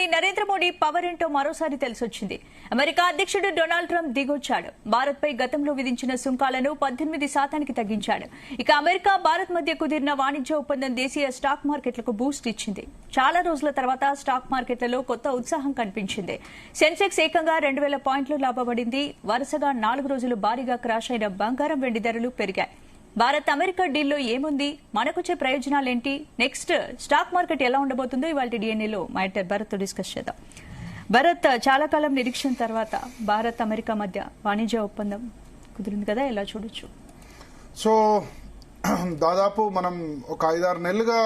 ప్రధాని నరేంద్ర మోడీ పవర్ ఏంటో మరోసారి తెలిసొచ్చింది. అమెరికా అధ్యక్షుడు డొనాల్డ్ ట్రంప్ దిగొచ్చాడు. భారత్పై గతంలో విధించిన సుంకాలను 18% తగ్గించాడు. ఇక అమెరికా భారత్ మధ్య కుదిరిన వాణిజ్య ఒప్పందం దేశీయ స్టాక్ మార్కెట్లకు బూస్ట్ ఇచ్చింది. చాలా రోజుల తర్వాత స్టాక్ మార్కెట్లలో కొత్త ఉత్సాహం కనిపించింది. సెన్సెక్స్ ఏకంగా 2000 పాయింట్లు లాభపడింది. వరుసగా 4 రోజులు భారీగా క్రాష్ అయిన బంగారం, వెండి ధరలు పెరిగాయి. భారత్ అమెరికా డీల్లో ఏముంది, మనకొచ్చే ప్రయోజనాలేంటి, నెక్స్ట్ స్టాక్ మార్కెట్ ఎలా ఉండబోతుందో ఇవాళ డిఎన్ఏలో మా ఎడిటర్ భరత్ డిస్కస్ చేద్దాం. భరత్, చాలా కాలం నిరీక్షణ తర్వాత భారత్ అమెరికా మధ్య వాణిజ్య ఒప్పందం కుదిరింది కదా, ఎలా చూడొచ్చు? సో దాదాపు మనం ఒక 5-6 నెలలుగా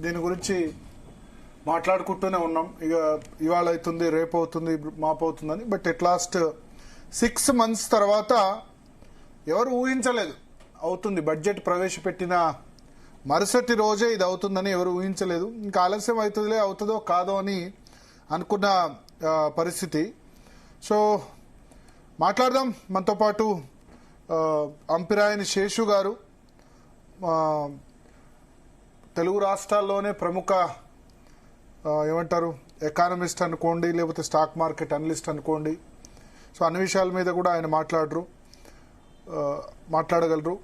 దీని గురించి మాట్లాడుకుంటూనే ఉన్నాం. ఇక ఇవాళ అవుతుంది, రేపు అవుతుంది, మాపు అవుతుందని. బట్ ఎట్ లాస్ట్ 6 months తర్వాత ఎవరు ఊహించలేదు అవుతుంది. బడ్జెట్ ప్రవేశపెట్టిన మరుసటి రోజే ఇది అవుతుందని ఎవరు ఊహించలేదు. ఇంకా ఆలస్యం అవుతుందిలే, అవుతుందో కాదో అని అనుకున్న పరిస్థితి. సో మాట్లాడదాం. మనతో పాటు అంపిరాయని శేషు గారు, తెలుగు రాష్ట్రాల్లోనే ప్రముఖ ఏమంటారు ఎకానమిస్ట్ అనుకోండి, లేకపోతే స్టాక్ మార్కెట్ అనలిస్ట్ అనుకోండి. సో అన్ని విషయాల మీద కూడా ఆయన మాట్లాడగలరు.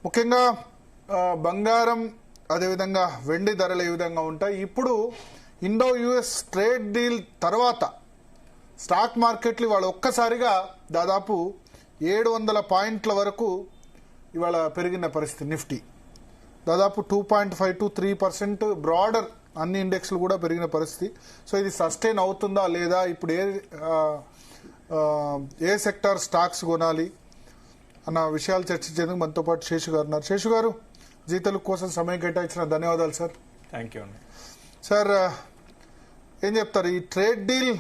ముఖ్యంగా బంగారం, అదేవిధంగా వెండి ధరలు ఏ విధంగా ఉంటాయి. ఇప్పుడు ఇండో యుఎస్ ట్రేడ్ డీల్ తర్వాత స్టాక్ మార్కెట్లు ఇవాళ ఒక్కసారిగా దాదాపు 700 పాయింట్ల వరకు ఇవాళ పెరిగిన పరిస్థితి. నిఫ్టీ దాదాపు 2.5 to 3% బ్రాడర్ అన్ని ఇండెక్స్లు కూడా పెరిగిన పరిస్థితి. సో ఇది సస్టైన్ అవుతుందా లేదా, ఇప్పుడు ఏ సెక్టార్ స్టాక్స్ కొనాలి అన్న విషయాలు చర్చించేందుకు మనతో పాటు శేషు గారు ఉన్నారు. శేషు గారు, జీ తెలుగు కోసం సమయం కేటాయించిన ధన్యవాదాలు సార్. థ్యాంక్ యూ అండి. సార్, ఏం చెప్తారు ఈ ట్రేడ్ డీల్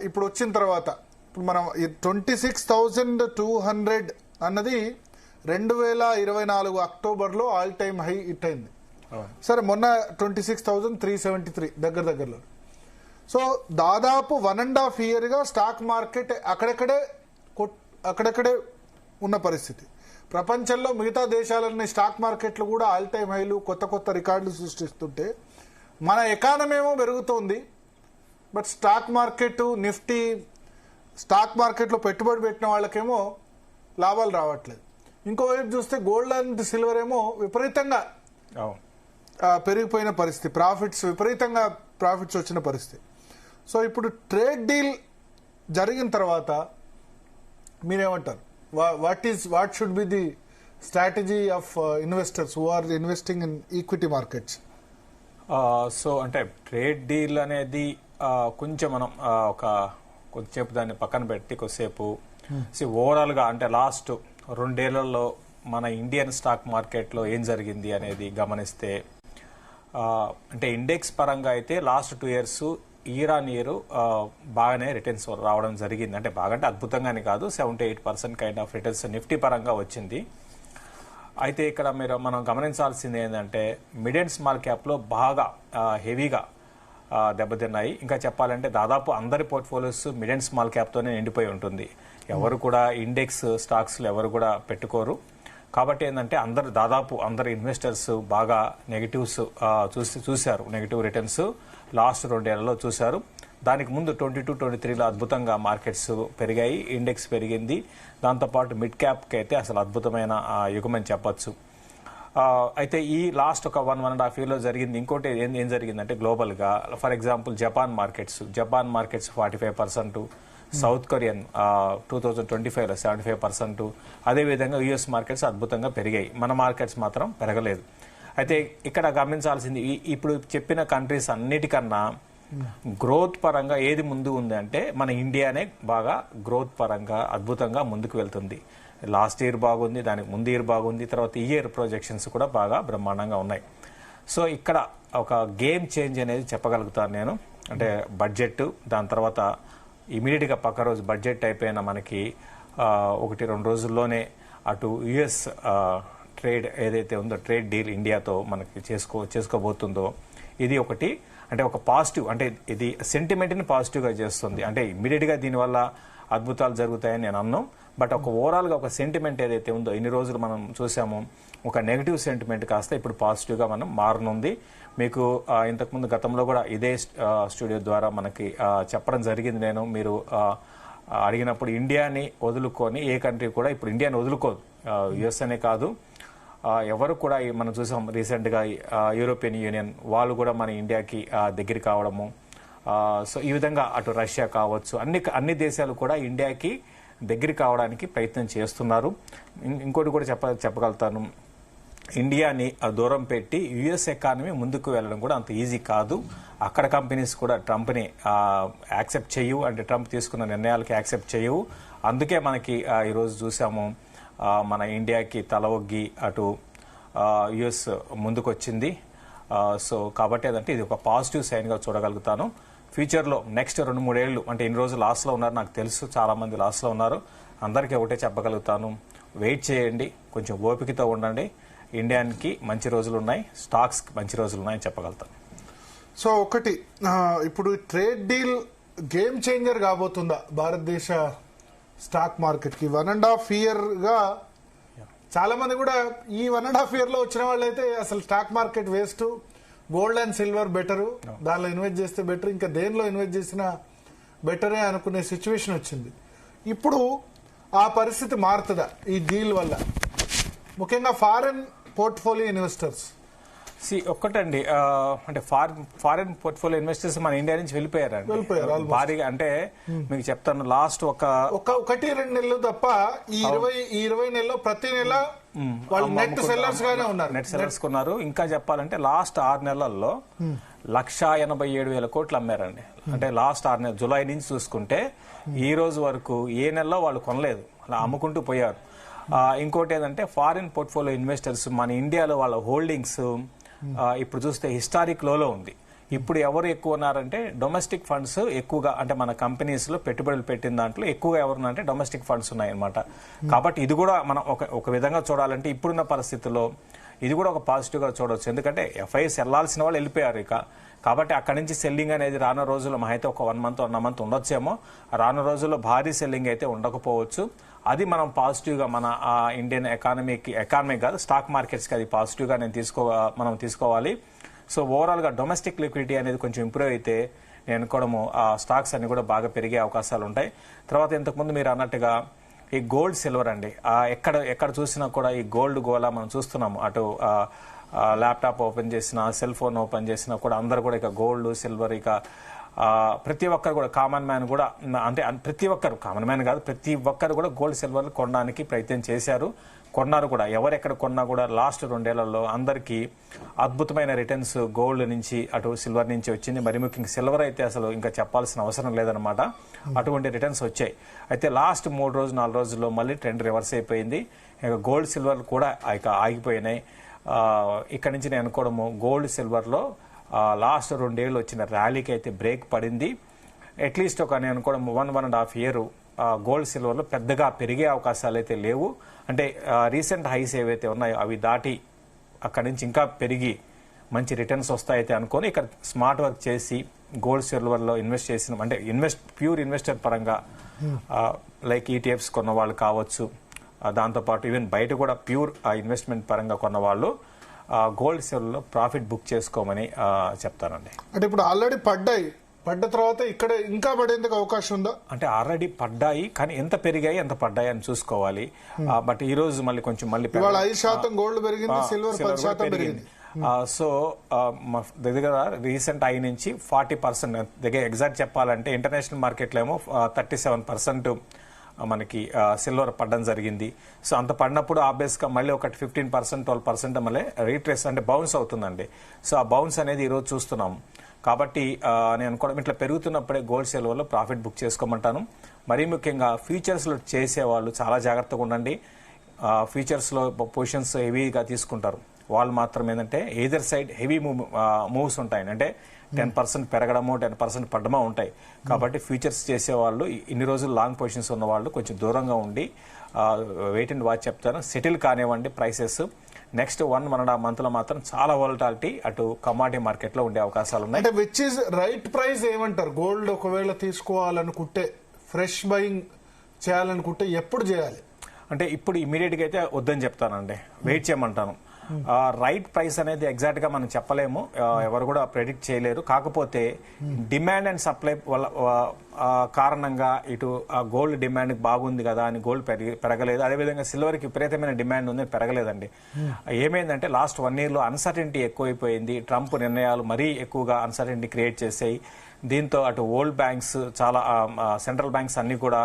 ఇప్పుడు వచ్చిన తర్వాత? ఇప్పుడు మనం 26,200 అన్నది 2024 అక్టోబర్లో ఆల్ టైమ్ హై హిట్ అయింది. సరే, మొన్న 26,373 దగ్గరలో. సో దాదాపు 1.5 yearగా స్టాక్ మార్కెట్ అక్కడక్కడే ఉన్న పరిస్థితి. ప్రపంచంలో మిగతా దేశాలన్నీ స్టాక్ మార్కెట్లు కూడా ఆల్ టైమ్ హైలు, కొత్త రికార్డులు సృష్టిస్తుంటే మన ఎకానమీ ఏమో పెరుగుతోంది. But stock market, Nifty, stock మార్కెట్లో పెట్టుబడి పెట్టిన వాళ్ళకేమో లాభాలు రావట్లేదు. ఇంకోవైపు చూస్తే గోల్డ్ అండ్ సిల్వర్ ఏమో విపరీతంగా పెరిగిపోయిన పరిస్థితి, విపరీతంగా ప్రాఫిట్స్ వచ్చిన పరిస్థితి. సో ఇప్పుడు ట్రేడ్ డీల్ జరిగిన తర్వాత మీరేమంటారు? What should be the strategy of investors who are investing in equity markets? So అంటే ట్రేడ్ డీల్ అనేది కొంచెం మనం కొద్దిసేపు దాన్ని పక్కన పెట్టి కొద్దిసేపు ఓవరాల్ గా అంటే లాస్ట్ 2 ఏళ్లలో మన ఇండియన్ స్టాక్ మార్కెట్లో ఏం జరిగింది అనేది గమనిస్తే, అంటే ఇండెక్స్ పరంగా అయితే last 2 years year on year బాగానే రిటర్న్స్ రావడం జరిగింది. అంటే బాగంటే అద్భుతంగానే కాదు, 7-8% కైండ్ ఆఫ్ రిటర్న్స్ నిఫ్టీ పరంగా వచ్చింది. అయితే ఇక్కడ మనం గమనించాల్సింది ఏంటంటే మిడ్ అండ్ స్మాల్ క్యాప్లో బాగా హెవీగా దెబ్బతిన్నాయి. ఇంకా చెప్పాలంటే దాదాపు అందరి పోర్ట్ఫోలియోస్ మిడ్ అండ్ స్మాల్ క్యాప్తోనే నిండిపోయి ఉంటుంది. ఎవరు కూడా ఇండెక్స్ స్టాక్స్లో ఎవరు కూడా పెట్టుకోరు. కాబట్టి ఏంటంటే దాదాపు అందరు ఇన్వెస్టర్స్ బాగా నెగిటివ్స్ చూశారు. నెగిటివ్ రిటర్న్స్ లాస్ట్ 2 ఏళ్లలో చూశారు. దానికి ముందు 22-23లో అద్భుతంగా మార్కెట్స్ పెరిగాయి, ఇండెక్స్ పెరిగింది. దాంతోపాటు మిడ్ క్యాప్కి అయితే అసలు అద్భుతమైన యుగమని చెప్పొచ్చు. అయితే ఈ లాస్ట్ ఒక 1.5 yearలో జరిగింది ఇంకోటి ఏం జరిగిందంటే గ్లోబల్గా, for example Japan markets 45%, south Korean 2025లో 75%, అదేవిధంగా యుఎస్ మార్కెట్స్ అద్భుతంగా పెరిగాయి. మన మార్కెట్స్ మాత్రం పెరగలేదు. అయితే ఇక్కడ గమనించాల్సింది, ఇప్పుడు చెప్పిన కంట్రీస్ అన్నిటికన్నా గ్రోత్ పరంగా ఏది ముందు ఉంది అంటే మన ఇండియానే బాగా గ్రోత్ పరంగా అద్భుతంగా ముందుకు వెళ్తుంది. లాస్ట్ ఇయర్ బాగుంది, దానికి ముందు ఇయర్ బాగుంది, తర్వాత ఈ ఇయర్ ప్రొజెక్షన్స్ కూడా బాగా బ్రహ్మాండంగా ఉన్నాయి. సో ఇక్కడ ఒక గేమ్ చేంజ్ అనేది చెప్పగలుగుతాను నేను. అంటే బడ్జెట్, దాని తర్వాత ఇమీడియట్గా పక్క రోజు బడ్జెట్ అయిపోయిన మనకి 1-2 రోజుల్లోనే అటు యుఎస్ ట్రేడ్ ఏదైతే ఉందో ట్రేడ్ డీల్ ఇండియాతో మనకి చేసుకోబోతుందో ఇది ఒకటి. అంటే ఒక పాజిటివ్, అంటే ఇది సెంటిమెంట్ని పాజిటివ్గా చేస్తుంది. అంటే ఇమ్మీడియట్గా దీనివల్ల అద్భుతాలు జరుగుతాయని నేను అన్నాం. బట్ ఒక ఓవరాల్గా ఒక సెంటిమెంట్ ఏదైతే ఉందో ఇన్ని రోజులు మనం చూసాము, ఒక నెగిటివ్ సెంటిమెంట్ కాస్త ఇప్పుడు పాజిటివ్గా మనం మారనుంది. మీకు ఇంతకుముందు గతంలో కూడా ఇదే స్టూడియో ద్వారా మనకి చెప్పడం జరిగింది. మీరు అడిగినప్పుడు ఇండియాని వదులుకొని ఏ కంట్రీ కూడా ఇప్పుడు ఇండియాని వదులుకోదు. యుఎస్ అనే కాదు, ఎవరు కూడా మనం చూసాం రీసెంట్గా యూరోపియన్ యూనియన్ వాళ్ళు కూడా మన ఇండియాకి దగ్గర కావడము. సో ఈ విధంగా అటు రష్యా కావచ్చు, అన్ని దేశాలు కూడా ఇండియాకి దగ్గర కావడానికి ప్రయత్నం చేస్తున్నారు. ఇంకోటి కూడా చెప్పగలుగుతాను, ఇండియాని దూరం పెట్టి యుఎస్ ఎకానమీ ముందుకు వెళ్ళడం కూడా అంత ఈజీ కాదు. అక్కడ కంపెనీస్ కూడా ట్రంప్ని యాక్సెప్ట్ చేయవు, అంటే ట్రంప్ తీసుకున్న నిర్ణయాలకి యాక్సెప్ట్ చేయవు. అందుకే మనకి ఈరోజు చూసాము మన ఇండియాకి తల ఒగ్గి అటు యుఎస్ ముందుకు వచ్చింది. సో కాబట్టి అదంటే ఇది ఒక పాజిటివ్ సైన్గా చూడగలుగుతాను. ఫ్యూచర్లో నెక్స్ట్ 2-3 ఏళ్ళు, అంటే ఇన్ని రోజులు లాస్లో ఉన్నారు నాకు తెలుసు, చాలామంది లాస్లో ఉన్నారు. అందరికీ ఒకటే చెప్పగలుగుతాను, వెయిట్ చేయండి, కొంచెం ఓపికతో ఉండండి. ఇండియాకి మంచి రోజులు ఉన్నాయి, స్టాక్స్కి మంచి రోజులు ఉన్నాయని చెప్పగలుగుతాను. సో ఒకటి, ఇప్పుడు ట్రేడ్ డీల్ గేమ్ చేంజర్ కాబోతుందా భారతదేశ స్టాక్ మార్కెట్కి? 1.5 year-గా చాలా మంది కూడా ఈ 1.5 year-లో వచ్చిన వాళ్ళైతే అసలు stock market waste, gold and silver better, దానిలో ఇన్వెస్ట్ చేస్తే బెటర్, ఇంకా దేనిలో ఇన్వెస్ట్ చేసినా బెటరే అనుకునే సిచ్యువేషన్ వచ్చింది. ఇప్పుడు ఆ పరిస్థితి మారుతుందా ఈ డీల్ వల్ల, ముఖ్యంగా ఫారెన్ పోర్ట్ఫోలియో ఇన్వెస్టర్స్? ఒక్కటండి, అంటే ఫారెన్ పోర్ట్ఫోలియో ఇన్వెస్టర్స్ మన ఇండియా నుంచి వెళ్ళిపోయారు భారీగా. అంటే మీకు చెప్తాను, లాస్ట్ 1-2 నెలలు తప్ప ఈ 20 నెలలో ప్రతి నెల వాళ్ళు నెట్ సెల్లర్స్ గానే ఉన్నారు, నెట్ సెల్లర్స్ ఉన్నారు. ఇంకా చెప్పాలంటే లాస్ట్ 6 నెలల్లో 1,87,000 కోట్లు అమ్మారండి. అంటే లాస్ట్ 6 నెలలు, జులై నుంచి చూసుకుంటే ఈ రోజు వరకు ఏ నెలలో వాళ్ళు కొనలేదు, అలా అమ్ముకుంటూ పోయారు. ఇంకోటి ఏంటంటే ఫారిన్ పోర్ట్ఫోలియో ఇన్వెస్టర్స్ మన ఇండియాలో వాళ్ళ హోల్డింగ్స్ ఇప్పుడు చూస్తే హిస్టారిక్ లోలో ఉంది. ఇప్పుడు ఎవరు ఎక్కువ ఉన్నారంటే డొమెస్టిక్ ఫండ్స్ ఎక్కువగా, అంటే మన కంపెనీస్ లో పెట్టుబడులు పెట్టిన దాంట్లో ఎక్కువగా ఎవరున్నారంటే డొమెస్టిక్ ఫండ్స్ ఉన్నాయన్నమాట. కాబట్టి ఇది కూడా మనం ఒక విధంగా చూడాలంటే ఇప్పుడున్న పరిస్థితుల్లో ఇది కూడా ఒక పాజిటివ్ గా చూడవచ్చు. ఎందుకంటే ఎఫ్ఐఎస్ వెళ్లాల్సిన వాళ్ళు వెళ్ళిపోయారు ఇక. కాబట్టి అక్కడి నుంచి సెల్లింగ్ అనేది రాను రోజుల్లో అయితే ఒక 1 month 1 month ఉండొచ్చేమో, రాను రోజుల్లో భారీ సెల్లింగ్ అయితే ఉండకపోవచ్చు. అది మనం పాజిటివ్గా మన ఇండియన్ ఎకానమీ కాదు స్టాక్ మార్కెట్స్కి అది పాజిటివ్గా మనం తీసుకోవాలి. సో ఓవరాల్గా డొమెస్టిక్ లిక్విడిటీ అనేది కొంచెం ఇంప్రూవ్ అయితే నేను అనుకోవడము ఆ స్టాక్స్ అన్ని కూడా బాగా పెరిగే అవకాశాలు ఉంటాయి. తర్వాత ఇంతకుముందు మీరు అన్నట్టుగా ఈ గోల్డ్ సిల్వర్ అండి, ఎక్కడ చూసినా కూడా ఈ గోల్డ్ గోలా మనం చూస్తున్నాము. అటు ల్యాప్టాప్ ఓపెన్ చేసినా, సెల్ ఫోన్ ఓపెన్ చేసినా కూడా అందరు కూడా ఇక గోల్డ్ సిల్వర్, ఇక ప్రతి ఒక్కరు కూడా కామన్ మ్యాన్ కూడా, అంటే ప్రతి ఒక్కరు కామన్ మ్యాన్ కాదు, ప్రతి ఒక్కరు కూడా గోల్డ్ సిల్వర్ కొనడానికి ప్రయత్నం చేశారు, కొన్నారు కూడా. ఎవరెక్కడ కొన్నా కూడా లాస్ట్ 2 ఏళ్లలో అందరికీ అద్భుతమైన రిటర్న్స్ గోల్డ్ నుంచి అటు సిల్వర్ నుంచి వచ్చింది. మరి ముఖ్యంగా సిల్వర్ అయితే అసలు ఇంకా చెప్పాల్సిన అవసరం లేదనమాట, అటువంటి రిటర్న్స్ వచ్చాయి. అయితే లాస్ట్ 3-4 రోజుల్లో మళ్ళీ ట్రెండ్ రివర్స్ అయిపోయింది. ఇక గోల్డ్ సిల్వర్ కూడా ఇక ఆగిపోయినాయి. ఇక్కడ నుంచి నేను అనుకోవడము గోల్డ్ సిల్వర్లో లాస్ట్ 2 ఏళ్ళు వచ్చిన ర్యాలీకి అయితే బ్రేక్ పడింది. అట్లీస్ట్ నేను అనుకోవడం 1.5 year గోల్డ్ సిల్వర్లో పెద్దగా పెరిగే అవకాశాలు అయితే లేవు. అంటే రీసెంట్ హైస్ ఏవైతే ఉన్నాయో అవి దాటి అక్కడి నుంచి ఇంకా పెరిగి మంచి రిటర్న్స్ వస్తాయితే అనుకొని ఇక్కడ స్మార్ట్ వర్క్ చేసి గోల్డ్ సిల్వర్లో ఇన్వెస్ట్ చేసిన, అంటే ప్యూర్ ఇన్వెస్టర్ పరంగా లైక్ ఈటీఎఫ్స్ కొన్న వాళ్ళు కావచ్చు, దాంతోపాటు ఈవెన్ బయట కూడా ప్యూర్ ఇన్వెస్ట్మెంట్ పరంగా కొన్న వాళ్ళు గోల్డ్ సిల్వర్లో ప్రాఫిట్ బుక్ చేసుకోమని చెప్తానండి. అంటే ఇప్పుడు ఆల్రెడీ పడ్డ తర్వాత ఇక్కడ ఇంకా పడేందుకు అవకాశం ఉందా? అంటే ఆల్రెడీ పడ్డాయి, కానీ ఎంత పెరిగాయి ఎంత పడ్డాయి అని చూసుకోవాలి. బట్ ఈ రోజు మళ్ళీ కొంచెం 5% గోల్డ్ పెరిగింది, సిల్వర్ 10% పెరిగింది. సో దగ్గర రీసెంట్ హై నుంచి 40% దగ్గర ఎగ్జాక్ట్ చెప్పాలంటే ఇంటర్నేషనల్ మార్కెట్లో ఏమో 37% మనకి సిల్వర్ పడడం జరిగింది. సో అంత పడినప్పుడు ఆబ్వియస్ గా మళ్ళీ ఒకటి 15% 12% మళ్ళీ రీట్రేస్ అంటే బౌన్స్ అవుతుందండి. సో ఆ బౌన్స్ అనేది ఈరోజు చూస్తున్నాం. కాబట్టి నేను అనుకోవడం ఇట్లా పెరుగుతున్నప్పుడే గోల్డ్ సిల్వర్లో ప్రాఫిట్ బుక్ చేసుకోమంటాను. మరీ ముఖ్యంగా ఫ్యూచర్స్లో చేసేవాళ్ళు చాలా జాగ్రత్తగా ఉండండి. ఫ్యూచర్స్లో పొజిషన్స్ హెవీగా తీసుకుంటారు వాళ్ళు మాత్రం ఏంటంటే ఎయిదర్ సైడ్ హెవీ మూవ్స్ ఉంటాయి, అంటే 10% పెరగడమో 10% పడ్డమో ఉంటాయి. కాబట్టి ఫ్యూచర్స్ చేసేవాళ్ళు ఇన్ని రోజులు లాంగ్ పొజిషన్స్ ఉన్న వాళ్ళు కొంచెం దూరంగా ఉండి వెయిట్ అండ్ వాచ్ చెప్తాను. సెటిల్ కానివ్వండి ప్రైసెస్. నెక్స్ట్ 1.5 month లో మాత్రం చాలా వోలటాలిటీ అటు కమాడిటీ మార్కెట్ లో ఉండే అవకాశాలు ఉన్నాయి. అంటే విచ్ ఇస్ రైట్ ప్రైస్ ఏమంటారు? గోల్డ్ ఒకవేళ తీసుకోవాలనుకుంటే, ఫ్రెష్ బయింగ్ చేయాలనుకుంటే ఎప్పుడు చేయాలి? అంటే ఇప్పుడు ఇమీడియట్ గా అయితే వద్దని చెప్తానండి, వెయిట్ చేయమంటాను. రైట్ ప్రైస్ అనేది ఎగ్జాక్ట్ గా మనం చెప్పలేము, ఎవరు కూడా ప్రెడిక్ట్ చేయలేరు. కాకపోతే డిమాండ్ అండ్ సప్లై వల్ల కారణంగా ఇటు గోల్డ్ డిమాండ్ బాగుంది కదా అని గోల్డ్ పెరగలేదు, అదేవిధంగా సిల్వర్ కి విపరీతమైన డిమాండ్ ఉంది, పెరగలేదండి. ఏమైందంటే లాస్ట్ 1 year లో అన్సర్టెనిటీ ఎక్కువైపోయింది. ట్రంప్ నిర్ణయాలు మరీ ఎక్కువగా అన్సర్టెనిటీ క్రియేట్ చేశాయి. దీంతో అటు వరల్డ్ బ్యాంక్స్, చాలా సెంట్రల్ బ్యాంక్స్ అన్ని కూడా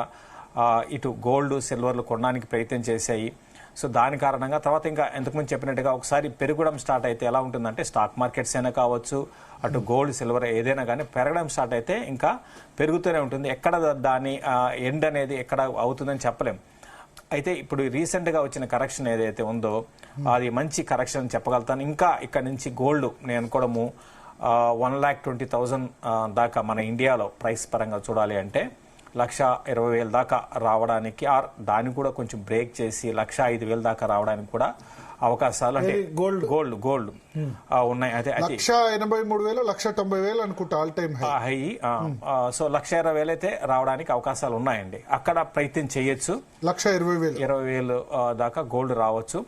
ఇటు గోల్డ్ సిల్వర్లు కొనడానికి ప్రయత్నం చేశాయి. సో దాని కారణంగా తర్వాత ఇంకా ఎంతకుముందు చెప్పినట్టుగా ఒకసారి పెరగడం స్టార్ట్ అయితే ఎలా ఉంటుందంటే, స్టాక్ మార్కెట్స్ అయినా కావచ్చు, అటు గోల్డ్ సిల్వర్ ఏదైనా కానీ పెరగడం స్టార్ట్ అయితే ఇంకా పెరుగుతూనే ఉంటుంది. ఎక్కడ దాని ఎండ్ అనేది ఎక్కడ అవుతుందని చెప్పలేం. అయితే ఇప్పుడు రీసెంట్ గా వచ్చిన కరెక్షన్ ఏదైతే ఉందో అది మంచి కరెక్షన్ అని చెప్పగలుగుతాను. ఇంకా ఇక్కడ నుంచి గోల్డ్ నేను అనుకోవడము 1,20,000 దాకా మన ఇండియాలో ప్రైస్ పరంగా చూడాలి అంటే 1,20,000 దాకా రావడానికి, దాన్ని కూడా కొంచెం బ్రేక్ చేసి 1,05,000 దాకా రావడానికి కూడా అవకాశాలు అంటే గోల్డ్ ఉన్నాయి. అయితే 1,83,000 1,90,000 అనుకుంటా ఆల్ టైమ్ హై. సో 1,20,000 అయితే రావడానికి అవకాశాలు ఉన్నాయండి. అక్కడ ప్రయత్నం చేయొచ్చు. 1,20,000 దాకా గోల్డ్ రావచ్చు.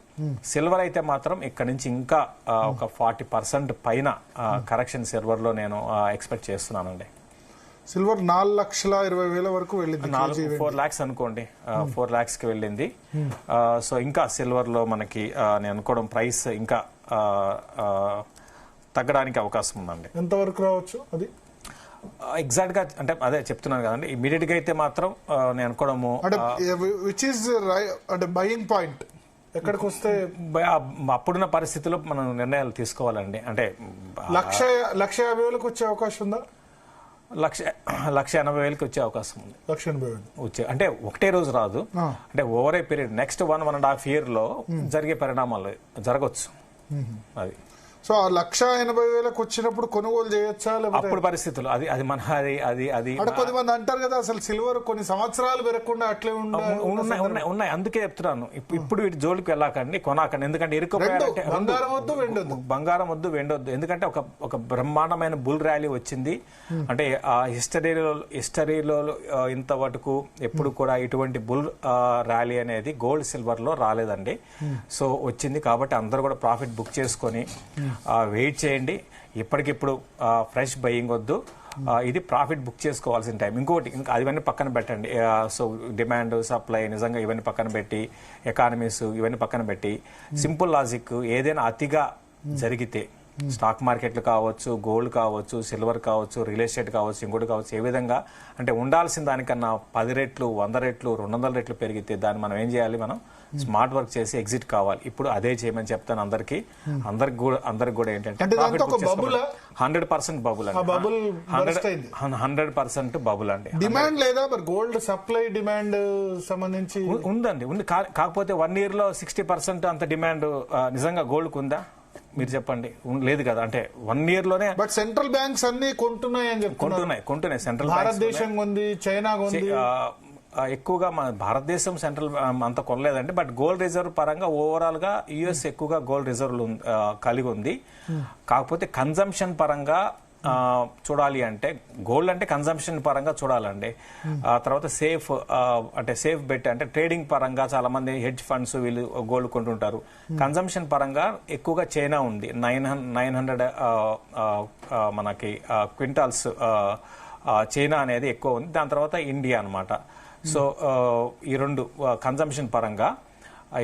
సిల్వర్ అయితే మాత్రం ఇక్కడ నుంచి ఇంకా ఒక 40% పైన కరెక్షన్ సిల్వర్ లో నేను ఎక్స్పెక్ట్ చేస్తున్నానండి. సిల్వర్ 4,20,000 వరకు వెళ్ళింది, 4 lakhs అనుకోండి, 4 lakhs కి వెళ్ళింది. సో ఇంకా సిల్వర్ లో మనకి నేను అనుకోవడం ప్రైస్ ఇంకా తగ్గడానికి అవకాశం ఉందండి. ఎంత వరకు రావచ్చు అది ఎగ్జాక్ట్ గా అంటే అదే చెప్తున్నాను కదండి, ఇమీడియట్ గా అయితే మాత్రం నేను అనుకోవడము విచ్ ఇస్ అంటే బయింగ్ పాయింట్ ఎక్కడికి వస్తే అప్పుడున్న పరిస్థితుల్లో మనం నిర్ణయాలు తీసుకోవాలండి. అంటే 1,50,000 వచ్చే అవకాశం ఉందా? 1,80,000 వచ్చే అవకాశం ఉంది. 1,80,000 అంటే ఒకటే రోజు రాదు, అంటే over a period next 1.5 year లో జరిగే పరిణామాలు జరగవచ్చు. అది సో ఆ 1,80,000 వచ్చినప్పుడు కొనుగోలు చేయొచ్చా? అప్పుడు పరిస్థితులు అది మన అది కొంతమంది అంటారు కదా, అసలు సిల్వర్ కొన్ని సంవత్సరాలు పెరగకుండా అట్లే ఉన్నాయి. అందుకే చెప్తున్నాను, ఇప్పుడు వీటి జోలికి వెళ్ళాకండి, కొనాకండి. ఎందుకంటే ఇరుక్కుపోయారంటే బంగారం వద్దు, వెండొద్దు. ఎందుకంటే ఒక బ్రహ్మాండమైన బుల్ ర్యాలీ వచ్చింది. అంటే హిస్టరీలో ఇంతవరకు ఎప్పుడు కూడా ఇటువంటి బుల్ ర్యాలీ అనేది గోల్డ్ సిల్వర్ లో రాలేదండి. సో వచ్చింది కాబట్టి అందరూ కూడా ప్రాఫిట్ బుక్ చేసుకొని వెయిట్ చేయండి. ఇప్పటికిప్పుడు ఫ్రెష్ బయింగ్ వద్దు, ఇది ప్రాఫిట్ బుక్ చేసుకోవాల్సిన టైం. ఇంకోటి ఇవన్నీ పక్కన పెట్టండి. సో డిమాండ్ సప్లై నిజంగా ఇవన్నీ పక్కన పెట్టి, ఎకానమీస్ ఇవన్నీ పక్కన పెట్టి, సింపుల్ లాజిక్ ఏదైనా అతిగా జరిగితే స్టాక్ మార్కెట్లు కావచ్చు, గోల్డ్ కావచ్చు, సిల్వర్ కావచ్చు, రియల్ ఎస్టేట్ కావచ్చు, ఇంకోటి కావచ్చు, ఏ విధంగా అంటే ఉండాల్సిన దానికన్నా 10 రెట్లు 100 రెట్లు 200 రెట్లు పెరిగితే దాన్ని మనం ఏం చేయాలి? మనం స్మార్ట్ వర్క్ చేసి ఎగ్జిట్ కావాలి. ఇప్పుడు అదే చేయమని చెప్తాను అందరికి కూడా ఏంటంటే 100% బబుల్ అండి, 100% బబుల్ అండి. డిమాండ్ లేదా గోల్డ్ సప్లై డిమాండ్ సంబంధించి ఉందండి, ఉంది. కాకపోతే 1 year లో 60% అంత డిమాండ్ నిజంగా గోల్డ్ కు ఉందా? మీరు చెప్పండి. లేదు కదా. అంటే 1 year లోనే బట్ సెంట్రల్ బ్యాంక్స్ అన్ని కొంటున్నాయి. సెంట్రల్ భారతదేశం ఉంది, చైనా ఉంది. ఎక్కువగా మన భారతదేశం సెంట్రల్ అంత కొనలేదండి. బట్ గోల్డ్ రిజర్వ్ పరంగా ఓవరాల్ గా యుఎస్ ఎక్కువగా గోల్డ్ రిజర్వ్లు కలిగి ఉంది. కాకపోతే కన్జంప్షన్ పరంగా చూడాలి అంటే గోల్డ్ అంటే కన్జంప్షన్ పరంగా చూడాలండి. తర్వాత సేఫ్ బెట్ అంటే ట్రేడింగ్ పరంగా చాలా మంది హెడ్జ్ ఫండ్స్ వీళ్ళు గోల్డ్ కొంటుంటారు. కన్జంప్షన్ పరంగా ఎక్కువగా చైనా ఉంది. 900 మనకి క్వింటాల్స్ చైనా అనేది ఎక్కువ ఉంది. దాని తర్వాత ఇండియా అన్నమాట. సో ఈ రెండు కన్జంప్షన్ పరంగా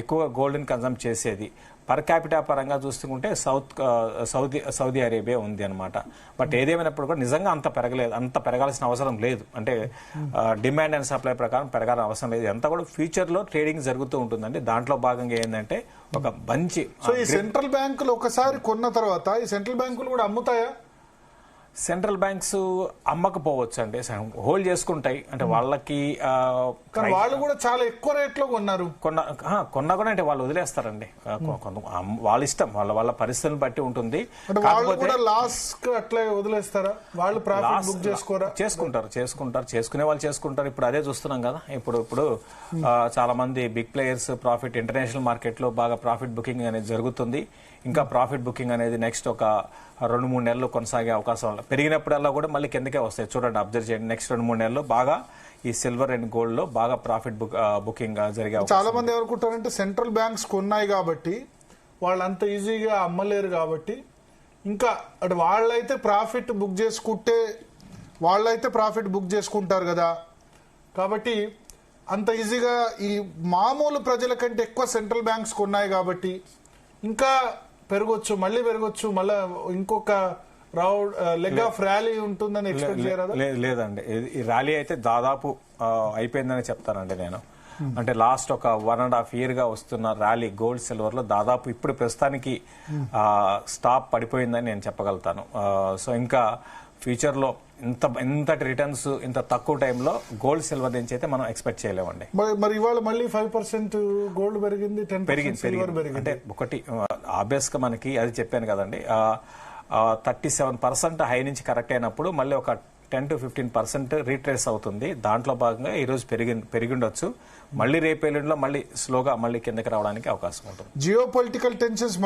ఎక్కువగా గోల్డ్ని కన్జంప్ చేసేది. పర్ క్యాపిటా పరంగా చూసుకుంటే సౌదీ అరేబియా ఉంది అనమాట. బట్ ఏదేమైనప్పుడు కూడా నిజంగా అంత పెరగాల్సిన అవసరం లేదు. అంటే డిమాండ్ అండ్ సప్లై ప్రకారం పెరగాల్సిన అవసరం లేదు. అంతా కూడా ఫ్యూచర్ లో ట్రేడింగ్ జరుగుతూ ఉంటుందండి. దాంట్లో భాగంగా ఏంటంటే ఒక మంచి సో ఈ సెంట్రల్ బ్యాంకులు ఒకసారి కొన్న తర్వాత ఈ సెంట్రల్ బ్యాంకులు కూడా అమ్ముతాయా? సెంట్రల్ బ్యాంక్స్ అమ్మకపోవచ్చు అండి, హోల్డ్ చేసుకుంటాయి. అంటే వాళ్ళకి కానీ వాళ్ళు కూడా చాలా ఎక్కువ రేట్లో కొన్నారు. కొన్నా కూడా అంటే వాళ్ళు వదిలేస్తారండి, వాళ్ళ ఇష్టం, వాళ్ళ పరిస్థితులను బట్టి ఉంటుంది. లాస్ అట్లా వదిలేస్తారా వాళ్ళు? ప్రాఫిట్ బుక్ చేసుకోరా? చేసుకునే వాళ్ళు చేసుకుంటారు. ఇప్పుడు అదే చూస్తున్నాం కదా. ఇప్పుడు చాలా మంది big players profit international market లో బాగా ప్రాఫిట్ బుకింగ్ అనేది జరుగుతుంది. ఇంకా ప్రాఫిట్ బుకింగ్ అనేది నెక్స్ట్ ఒక 2-3 నెలలు కొనసాగే అవకాశం పెరిగినప్పుడల్లా కూడా మళ్ళీ కిందకే వస్తాయి. చూడండి, అబ్జర్వ్ చేయండి. నెక్స్ట్ 2-3 నెలలు బాగా ఈ సిల్వర్ అండ్ గోల్డ్ లో బాగా ప్రాఫిట్ బుకింగ్ జరిగే. చాలా మంది ఏమనుకుంటారంటే సెంట్రల్ బ్యాంక్స్ కొన్నాయి కాబట్టి వాళ్ళు అంత ఈజీగా అమ్మలేరు కాబట్టి, ఇంకా అంటే వాళ్ళైతే ప్రాఫిట్ బుక్ చేసుకుంటారు కదా, కాబట్టి అంత ఈజీగా ఈ మామూలు ప్రజల కంటే ఎక్కువ సెంట్రల్ బ్యాంక్స్ కొన్నాయి కాబట్టి ఇంకా పెరగొచ్చు, మళ్ళీ ఇంకొక లెగ్ ఆఫ్ ర్యాలీ ఉంటుందని ఎక్స్పెక్ట్ చేయరా? లేదండి, ఈ ర్యాలీ అయితే దాదాపు అయిపోయిందని చెప్తానండి నేను. అంటే లాస్ట్ ఒక 1.5 year గా వస్తున్న ర్యాలీ గోల్డ్ సిల్వర్ లో దాదాపు ఇప్పుడు ప్రస్తుతానికి స్టాప్ పడిపోయిందని నేను చెప్పగలుగుతాను. సో ఇంకా ఫ్యూచర్ లో ఇంతటి రిటర్న్స్ ఇంత తక్కువ టైంలో గోల్డ్ సిల్వర్ నుంచి అయితే మనం ఎక్స్పెక్ట్ చేయలేమండి. మరి ఇవాళ మళ్ళీ 5% గోల్డ్ పెరిగింది, 10% పెరిగింది. అంటే ఒకటి ఆబ్వియస్ గా మనకి అది చెప్పాను కదండి, 37% హై నుంచి కరెక్ట్ అయినప్పుడు మళ్ళీ ఒక 10 to 15% రీట్రేస్ అవుతుంది. దాంట్లో భాగంగా ఈ రోజు పెరిగిండొచ్చు. మళ్ళీ రేపేళ్ళలో మళ్ళీ స్లోగా మళ్ళీ కిందకి రావడానికి అవకాశం ఉంటుంది. జియో పొలిటికల్ టెన్షన్స్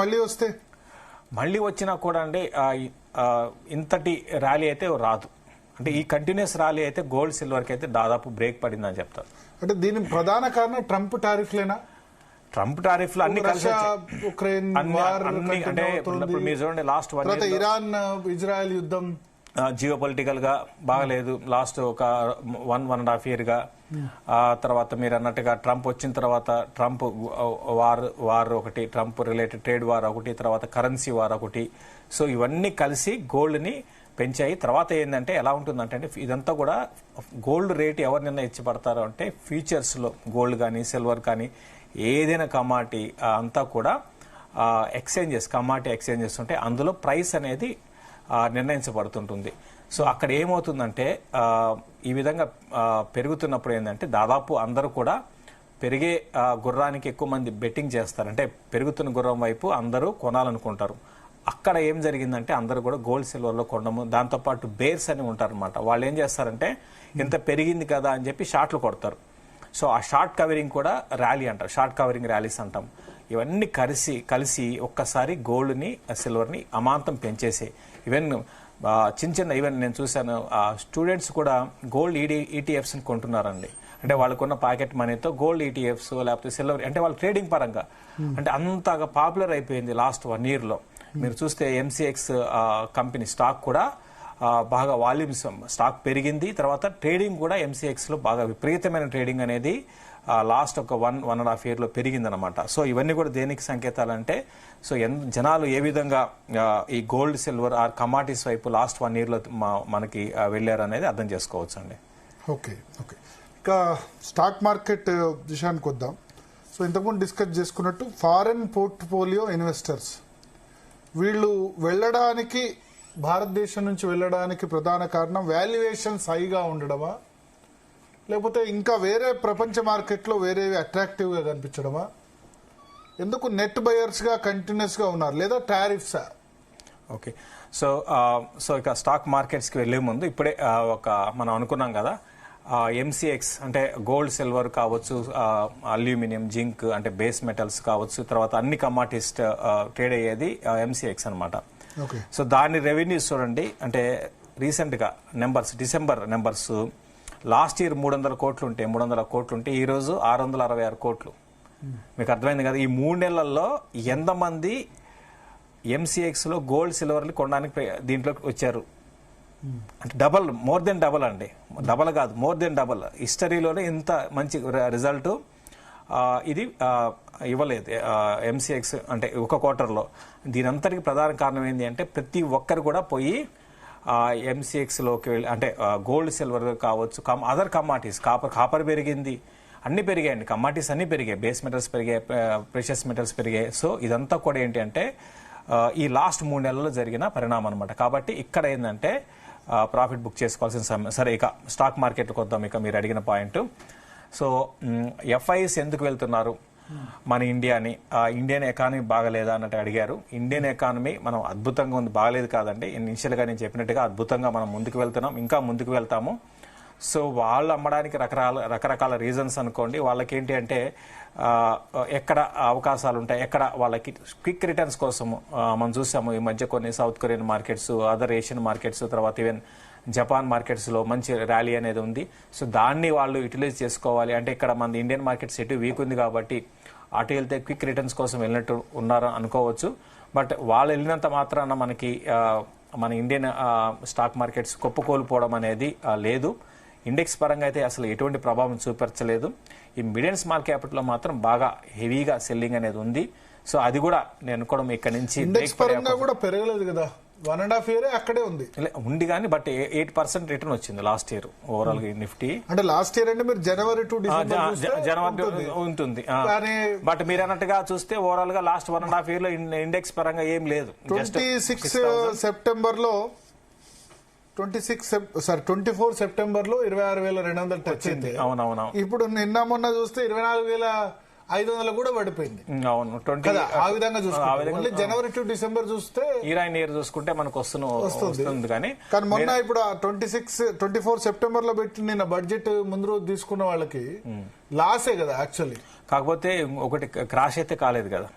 మళ్ళీ వచ్చినా కూడా అండి ఇంతటి ర్యాలీ అయితే రాదు. అంటే ఈ కంటిన్యూస్ ర్యాలీ అయితే గోల్డ్ సిల్వర్ కి అయితే దాదాపు బ్రేక్ పడిందని చెప్తారు. అంటే దీని ప్రధాన కారణం ట్రంప్ టారిఫ్లేనా? ట్రంప్ టారిఫ్లు అన్ని కలిసి ఉక్రెయిన్ అంటే మీరు చూడండి, లాస్ట్ 1 year ఇరాన్ ఇజ్రాయెల్ యుద్ధం జియో పొలిటికల్ గా బాగలేదు. లాస్ట్ ఒక 1.5 year గా తర్వాత మీరు అన్నట్టుగా ట్రంప్ వచ్చిన తర్వాత ట్రంప్ వార్ ఒకటి, ట్రంప్ రిలేటెడ్ ట్రేడ్ వార్ ఒకటి, తర్వాత కరెన్సీ వార్ ఒకటి. సో ఇవన్నీ కలిసి గోల్డ్ ని పెంచాయి. తర్వాత ఏంటంటే ఎలా ఉంటుందంటే ఇదంతా కూడా గోల్డ్ రేట్ ఎవరు నిర్ణయించబడతారో అంటే ఫ్యూచర్స్ లో గోల్డ్ కానీ సిల్వర్ కానీ ఏదైనా కమాడిటీ అంతా కూడా కమాడిటీ ఎక్స్చేంజెస్ ఉంటే అందులో ప్రైస్ అనేది నిర్ణయించబడుతుంటుంది. సో అక్కడ ఏమవుతుందంటే ఈ విధంగా పెరుగుతున్నప్పుడు ఏంటంటే దాదాపు అందరూ కూడా పెరిగే గుర్రానికి ఎక్కువ మంది బెట్టింగ్ చేస్తారు. అంటే పెరుగుతున్న గుర్రం వైపు అందరూ కొనాలనుకుంటారు. అక్కడ ఏం జరిగిందంటే అందరూ కూడా గోల్డ్ సిల్వర్ లో కొనడము, దాంతోపాటు బేర్స్ అని ఉంటారనమాట. వాళ్ళు ఏం చేస్తారంటే ఇంత పెరిగింది కదా అని చెప్పి షార్ట్లు కొడతారు. సో ఆ షార్ట్ కవరింగ్ కూడా ర్యాలీ అంటారు, షార్ట్ కవరింగ్ ర్యాలీస్ అంటాం. ఇవన్నీ కలిసి ఒక్కసారి గోల్డ్ ని సిల్వర్ ని అమాంతం పెంచేసి ఈవెన్ చిన్న ఈవెన్ నేను చూశాను స్టూడెంట్స్ కూడా గోల్డ్ ఈటీఎఫ్స్ ని కొంటున్నారండి. అంటే వాళ్ళకున్న పాకెట్ మనీతో గోల్డ్ ఈటీఎఫ్స్ లేకపోతే సిల్వర్, అంటే వాళ్ళ ట్రేడింగ్ పరంగా అంటే అంతగా పాపులర్ అయిపోయింది లాస్ట్ 1 year లో. మీరు చూస్తే ఎంసీఎక్స్ కంపెనీ స్టాక్ కూడా బాగా వాల్యూమ్స్ స్టాక్ పెరిగింది. తర్వాత ట్రేడింగ్ కూడా ఎంసీఎక్స్ లో బాగా విపరీతమైన ట్రేడింగ్ అనేది లాస్ట్ ఒక 1.5 year లో పెరిగిందనమాట. సో ఇవన్నీ కూడా దేనికి సంకేతాలంటే సో జనాలు ఏ విధంగా ఈ గోల్డ్ సిల్వర్ ఆర్ కమాడిటీస్ వైపు లాస్ట్ 1 year లో మనకి వెళ్ళారు అనేది అర్థం చేసుకోవచ్చు అండి. ఓకే. ఇంకా స్టాక్ మార్కెట్ విషయానికి వద్దాం. సో ఇంతకుముందు డిస్కస్ చేసుకున్నట్టు ఫారెన్ పోర్ట్ఫోలియో ఇన్వెస్టర్స్ వీళ్ళు వెళ్ళడానికి, భారతదేశం నుంచి వెళ్ళడానికి ప్రధాన కారణం వాల్యుయేషన్స్ హైగా ఉండడమా, లేకపోతే ఇంకా వేరే ప్రపంచ మార్కెట్లో వేరేవి అట్రాక్టివ్ గా కనిపించడమా? ఎందుకు నెట్ బయర్స్ గా కంటిన్యూస్ గా ఉన్నారు, లేదా టారిఫ్సా? ఓకే. సో ఇక స్టాక్ మార్కెట్స్ కి వెళ్లే ముందు ఇప్పుడే మనం అనుకున్నాం కదా, ఎంసీఎక్స్ అంటే గోల్డ్ సిల్వర్ కావచ్చు, అల్యూమినియం జింక్ అంటే బేస్ మెటల్స్ కావచ్చు, తర్వాత అన్ని కమాడిటీస్ ట్రేడ్ అయ్యేది ఎంసీఎక్స్ అనమాట. సో దాని రెవెన్యూస్ చూడండి, అంటే రీసెంట్ గా డిసెంబర్ నెంబర్స్ లాస్ట్ ఇయర్ 300 కోట్లు ఉంటే ఈ రోజు 666 కోట్లు. మీకు అర్థమైంది కదా, ఈ 3 నెలల్లో ఎంతమంది ఎంసీఎక్స్ లో గోల్డ్ సిల్వర్ కొనడానికి దీంట్లోకి వచ్చారు అంటే మోర్ దెన్ డబల్ అండి. డబల్ కాదు, మోర్ దెన్ డబల్. హిస్టరీలోనే ఇంత మంచి రిజల్ట్ ఇది ఇవ్వలేదు ఎంసీఎక్స్ అంటే ఒక క్వార్టర్లో. దీని అంతటికి ప్రధాన కారణం ఏంటి అంటే ప్రతి ఒక్కరు కూడా పోయి ఎంసీఎక్స్ లోకి వెళ్ళి అంటే గోల్డ్ సిల్వర్ కావచ్చు, అదర్ కమాడిటీస్, కాపర్ పెరిగింది, అన్ని పెరిగాయండి, కమాడిటీస్ అన్ని పెరిగాయి, బేస్ మెటల్స్ పెరిగాయి, ప్రెషియస్ మెటల్స్ పెరిగాయి. సో ఇదంతా కూడా ఏంటి అంటే ఈ లాస్ట్ 3 నెలల్లో జరిగిన పరిణామం అనమాట. కాబట్టి ఇక్కడ ఏంటంటే ప్రాఫిట్ బుక్ చేసుకోవాల్సిన సమయం. సరే, ఇక స్టాక్ మార్కెట్కి వద్దాం. ఇక మీరు అడిగిన పాయింట్, సో ఎఫ్ఐఎస్ ఎందుకు వెళ్తున్నారు మన ఇండియాని, ఇండియన్ ఎకానమీ బాగలేదా అన్నట్టు అడిగారు. ఇండియన్ ఎకానమీ మనం అద్భుతంగా ఉంది, బాగలేదు కాదండి. ఇనిషియల్గా నేను చెప్పినట్టుగా అద్భుతంగా మనం ముందుకు వెళ్తున్నాం, ఇంకా ముందుకు వెళ్తాము. సో వాళ్ళు అమ్మడానికి రకరకాల రీజన్స్ అనుకోండి. వాళ్ళకి ఏంటి అంటే ఎక్కడ అవకాశాలు ఉంటాయి, ఎక్కడ వాళ్ళకి క్విక్ రిటర్న్స్ కోసం మనం చూసాము ఈ మధ్య కొన్ని south Korean markets, other Asian markets, తర్వాత ఈవెన్ జపాన్ మార్కెట్స్లో మంచి ర్యాలీ అనేది ఉంది. సో దాన్ని వాళ్ళు యూటిలైజ్ చేసుకోవాలి. అంటే ఇక్కడ మన ఇండియన్ మార్కెట్స్ ఎటు వీక్ ఉంది కాబట్టి అటు వెళ్తే క్విక్ రిటర్న్స్ కోసం వెళ్ళినట్టు ఉన్నారు అనుకోవచ్చు. బట్ వాళ్ళు వెళ్ళినంత మాత్రాన మనకి మన ఇండియన్ స్టాక్ మార్కెట్స్ కుప్పకూలిపోవడం అనేది లేదు. ఇండెక్స్ పరంగా అయితే అసలు ఎటువంటి ప్రభావం చూపించలేదు. ఈ మిడ్ అండ్ స్మాల్ క్యాపిటల్ లో మాత్రం బాగా హెవీగా సెల్లింగ్ అనేది ఉంది. సో అది కూడా నేను కూడా ఇక్కడ నుంచి ఇండెక్స్ పరంగా కూడా పెరగలేదు కదా, 1.5 year అక్కడే ఉంది కానీ బట్ 8% రిటర్న్ వచ్చింది లాస్ట్ ఇయర్ ఓవరాల్ గా నిఫ్టీ. అంటే లాస్ట్ ఇయర్ అంటే మీరు జనవరి టు జనవరి ఉంటుంది. బట్ మీరు అన్నట్టుగా చూస్తే ఓవరాల్ గా లాస్ట్ 1.5 year లో ఇండెక్స్ పరంగా ఏం లేదు. 24 సెప్టెంబర్ లో 26,200 టచ్ అయింది. అవునవును. ఇప్పుడు నిన్న మొన్న చూస్తే 24,500 కూడా పడిపోయింది. అవును, ఆ విధంగా చూస్తే జనవరి టు డిసెంబర్ చూస్తే ఇయర్ చూసుకుంటే మనకు వస్తుంది. కానీ మొన్న ఇప్పుడు 24 సెప్టెంబర్ లో పెట్టి నిన్న బడ్జెట్ ముందు రోజు తీసుకున్న వాళ్ళకి లాసే కదా యాక్చువల్లీ. కాకపోతే ఒకటి క్రాష్ అయితే కాలేదు కదా,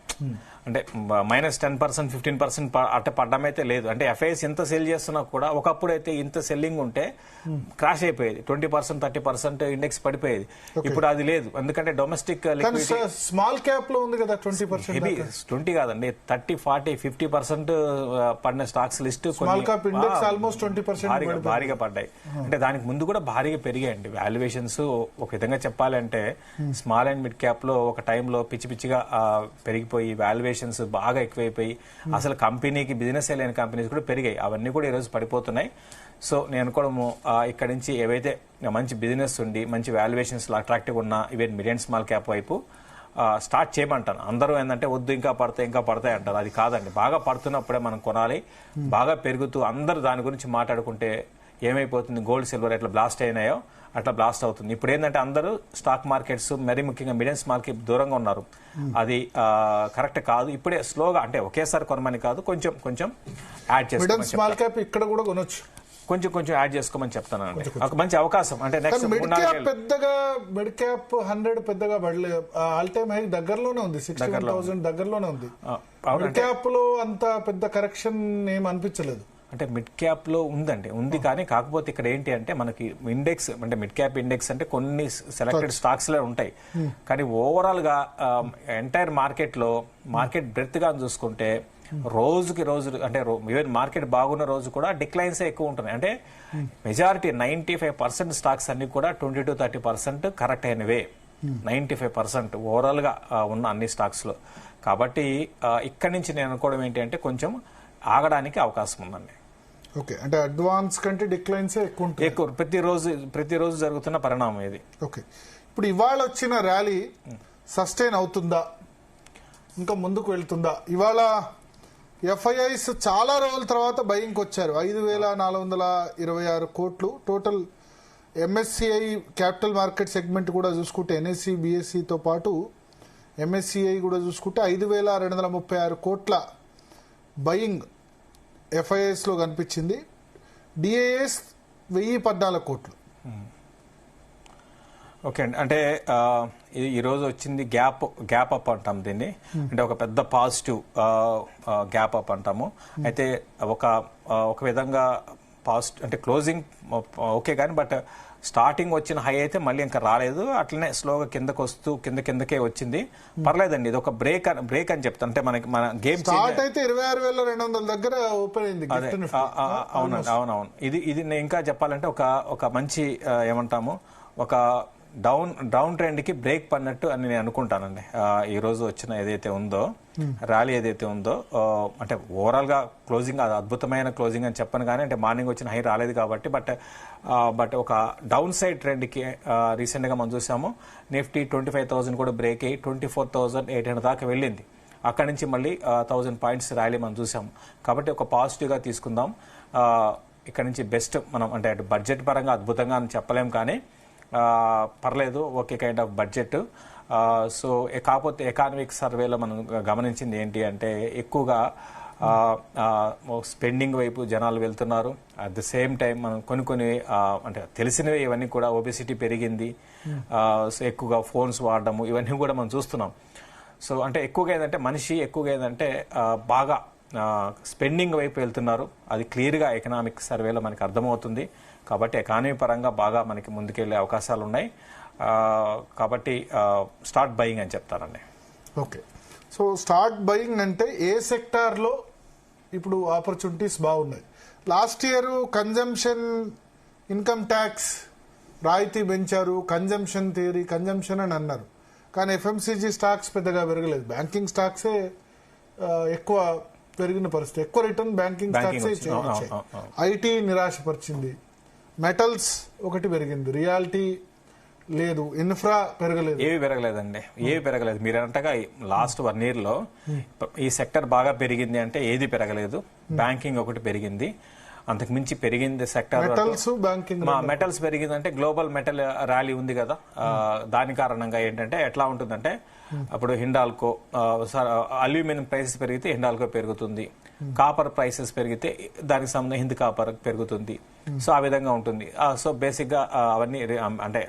అంటే -10%, 15% అట్ట పడ్డం అయితే లేదు. అంటే ఎఫ్ఐఎస్ ఎంత సెల్ చేస్తున్నా కూడా ఒకప్పుడు అయితే ఇంత సెల్లింగ్ ఉంటే క్రాష్ అయిపోయేది, 20%, 30% ఇండెక్స్ పడిపోయేది. ఇప్పుడు అది లేదు, ఎందుకంటే డొమెస్టిక్ స్మాల్ క్యాప్ లో ఉంది కదా 20%. 20 కాదండి, 30, 40, 50% పడిన స్టాక్స్ లిస్ట్ ఆల్మోస్ట్ 20% భారీగా పడ్డాయి. అంటే దానికి ముందు కూడా భారీగా పెరిగాయండి వాల్యుయేషన్స్. ఒక విధంగా చెప్పాలంటే స్మాల్ అండ్ మిడ్ క్యాప్ లో ఒక టైంలో పిచ్చిగా పెరిగిపోయి వాల్యుయేషన్స్ బాగా ఎక్కువైపోయి అసలు కంపెనీకి బిజినెస్ లేని కంపెనీస్ కూడా పెరిగాయి. అవన్నీ కూడా ఈరోజు పడిపోతున్నాయి. సో నేను కూడా ఇక్కడ నుంచి ఏవైతే మంచి బిజినెస్ ఉండి మంచి వాల్యుయేషన్స్ అట్రాక్టివ్ ఉన్న even mid and small cap వైపు స్టార్ట్ చేయమంటాను. అందరూ ఏంటంటే వద్దు ఇంకా పడతాయి అంటారు. అది కాదండి, బాగా పడుతున్నప్పుడే మనం కొనాలి. బాగా పెరుగుతూ అందరూ దాని గురించి మాట్లాడుకుంటే ఏమైపోతుంది, గోల్డ్ సిల్వర్ ఎట్లా బ్లాస్ట్ అయినాయో అట్లా బ్లాస్ట్ అవుతుంది. ఇప్పుడు ఏంటంటే అందరూ స్టాక్ మార్కెట్స్ మరీ ముఖ్యంగా మిడ్ అండ్ స్మాల్ కి దూరంగా ఉన్నారు. అది కరెక్ట్ కాదు. ఇప్పుడే స్లోగా, అంటే ఒకేసారి కొనమని కాదు, కొంచెం యాడ్ చేసుకోమని, స్మాల్ క్యాప్ ఇక్కడ కూడా కొనొచ్చు, కొంచెం యాడ్ చేసుకోమని చెప్తానండి. ఒక మంచి అవకాశం. అంటే నెక్స్ట్ మిడ్ క్యాప్ 100 పెద్దగా పడలేదు, ఆల్ టైమ్ హై దగ్గరలోనే ఉంది, 61,000 దగ్గరలోనే ఉంది. మిడ్ క్యాప్ లో అంత పెద్ద కరెక్షన్ ఏం అనిపించలేదు. అంటే మిడ్ క్యాప్ లో ఉంది కానీ కాకపోతే ఇక్కడ ఏంటి అంటే మనకి ఇండెక్స్, అంటే మిడ్ క్యాప్ ఇండెక్స్ అంటే కొన్ని సెలెక్టెడ్ స్టాక్స్ లో ఉంటాయి. కానీ ఓవరాల్ గా ఎంటైర్ మార్కెట్ బ్రెత్ గా చూసుకుంటే రోజుకి రోజు, అంటే ఈవెన్ మార్కెట్ బాగున్న రోజు కూడా డిక్లైన్స్ ఎక్కువ ఉంటున్నాయి. అంటే మెజారిటీ 95% స్టాక్స్ అన్ని కూడా 20 to 30% కరెక్ట్ అయినవే. 95% ఓవరాల్ గా ఉన్న అన్ని స్టాక్స్ లో. కాబట్టి ఇక్కడి నుంచి నేను అనుకోవడం ఏంటి అంటే కొంచెం ఆగడానికి అవకాశం ఉందండి. ఓకే, అంటే అడ్వాన్స్ కంటే డిక్లైన్స్ ఎక్కువ ప్రతిరోజు జరుగుతున్న పరిణామం ఇది. ఓకే, ఇప్పుడు ఇవాళ వచ్చిన ర్యాలీ సస్టైన్ అవుతుందా, ఇంకా ముందుకు వెళ్తుందా? ఇవాళ ఎఫ్ఐఐస్ చాలా రోజుల తర్వాత బయింగ్కి వచ్చారు. 5,426 కోట్లు total. MSCI capital market segment కూడా చూసుకుంటే ఎన్ఎస్సి బిఎస్సితో పాటు ఎంఎస్సిఐ కూడా చూసుకుంటే 5,236 కోట్ల బయింగ్ ఎఫ్ఐఎస్ లో కనిపించింది. డిఐఎస్ 1,014 కోట్లు. ఓకే అండి, అంటే ఈరోజు వచ్చింది గ్యాప్ అప్ అంటాం దీన్ని. అంటే ఒక పెద్ద పాజిటివ్ గ్యాప్ అప్ అంటాము. అయితే ఒక విధంగా పాజిటివ్ అంటే క్లోజింగ్ ఓకే, కానీ బట్ స్టార్టింగ్ వచ్చిన హై అయితే మళ్ళీ ఇంకా రాలేదు, అట్లనే స్లోగా కిందకే వచ్చింది. పర్లేదండి, ఇది ఒక బ్రేక్ అని చెప్తాను. అంటే మన గేమ్ స్టార్ట్ అయితే 26,200 దగ్గర ఓపెన్ అయింది. అవునవును. ఇది నేను ఇంకా చెప్పాలంటే ఒక మంచి ఏమంటాము, ఒక డౌన్ ట్రెండ్ కి బ్రేక్ పడినట్టు అని నేను అనుకుంటానండి. ఈ రోజు వచ్చిన ఏదైతే ఉందో ర్యాలీ ఏదైతే ఉందో, అంటే ఓవరాల్ గా క్లోజింగ్ అది అద్భుతమైన క్లోజింగ్ అని చెప్పను, కానీ అంటే మార్నింగ్ వచ్చిన హై రాలేదు కాబట్టి. బట్ ఒక డౌన్ సైడ్ ట్రెండ్ కి రీసెంట్ గా మనం చూసాము. నిఫ్టీ 25,000 కూడా బ్రేక్ అయ్యి 24,800 దాకా వెళ్ళింది. అక్కడి నుంచి మళ్ళీ 1000 పాయింట్స్ ర్యాలీ మనం చూసాం. కాబట్టి ఒక పాజిటివ్గా తీసుకుందాం. ఇక్కడ నుంచి బెస్ట్ మనం అంటే బడ్జెట్ పరంగా అద్భుతంగా అని చెప్పలేం, కానీ పర్లేదు, okay kind of budget. So కాకపోతే ఎకానమిక్ సర్వేలో మనం గమనించింది ఏంటి అంటే ఎక్కువగా స్పెండింగ్ వైపు జనాలు వెళ్తున్నారు. అట్ ద సేమ్ టైం మనం కొన్ని అంటే తెలిసినవి ఇవన్నీ కూడా ఒబెసిటీ పెరిగింది, సో ఎక్కువగా ఫోన్స్ వాడడము ఇవన్నీ కూడా మనం చూస్తున్నాం. సో అంటే ఎక్కువగా ఏంటంటే మనిషి ఎక్కువగా ఏంటంటే బాగా స్పెండింగ్ వైపు వెళ్తున్నారు. అది క్లియర్గా ఎకనామిక్ సర్వేలో మనకి అర్థమవుతుంది. కాబట్టి ఎకానమీ పరంగా బాగా మనకి ముందుకెళ్లే అవకాశాలు ఉన్నాయి. కాబట్టి స్టార్ట్ బయింగ్ అని చెప్తారండి. ఓకే, సో స్టార్ట్ బయింగ్ అంటే ఏ సెక్టార్లో ఇప్పుడు ఆపర్చునిటీస్ బాగున్నాయి? Last year consumption income tax రాయితీ పెంచారు, కన్జంప్షన్ థియరీ, కన్జంప్షన్ అని అన్నారు. కానీ ఎఫ్ఎంసీజీ స్టాక్స్ పెద్దగా పెరగలేదు. బ్యాంకింగ్ స్టాక్సే ఎక్కువ పెరిగిన పరిస్థితి. ఎక్కువ రిటర్న్ బ్యాంకింగ్ స్టాక్సే ఇచ్చాయి. ఐటీ నిరాశపరిచింది. మెటల్స్ ఒకటి పెరిగింది, రియాలిటీ లేదు, ఇన్ఫ్రా పెరగలేదు. ఏవి పెరగలేదండి, ఏవి పెరగలేదు. మీరు అంటగా లాస్ట్ 1 year లో ఈ సెక్టర్ బాగా పెరిగింది అంటే ఏది పెరగలేదు. బ్యాంకింగ్ ఒకటి పెరిగింది, అంతకు మించి పెరిగింది సెక్టర్ మెటల్స్, బ్యాంకింగ్. మెటల్స్ పెరిగిందంటే గ్లోబల్ మెటల్ ర్యాలీ ఉంది కదా, దాని కారణంగా ఏంటంటే ఎట్లా ఉంటుందంటే అప్పుడు హిండాల్కో అల్యూమినియం ప్రైసెస్ పెరిగితే హిండాల్కో పెరుగుతుంది, కాపర్ ప్రైసెస్ పెరిగితే దానికి సంబంధించి హింద్ కాపర్ పెరుగుతుంది. సో ఆ విధంగా ఉంటుంది. సో బేసిక్ గా అవన్నీ అంటే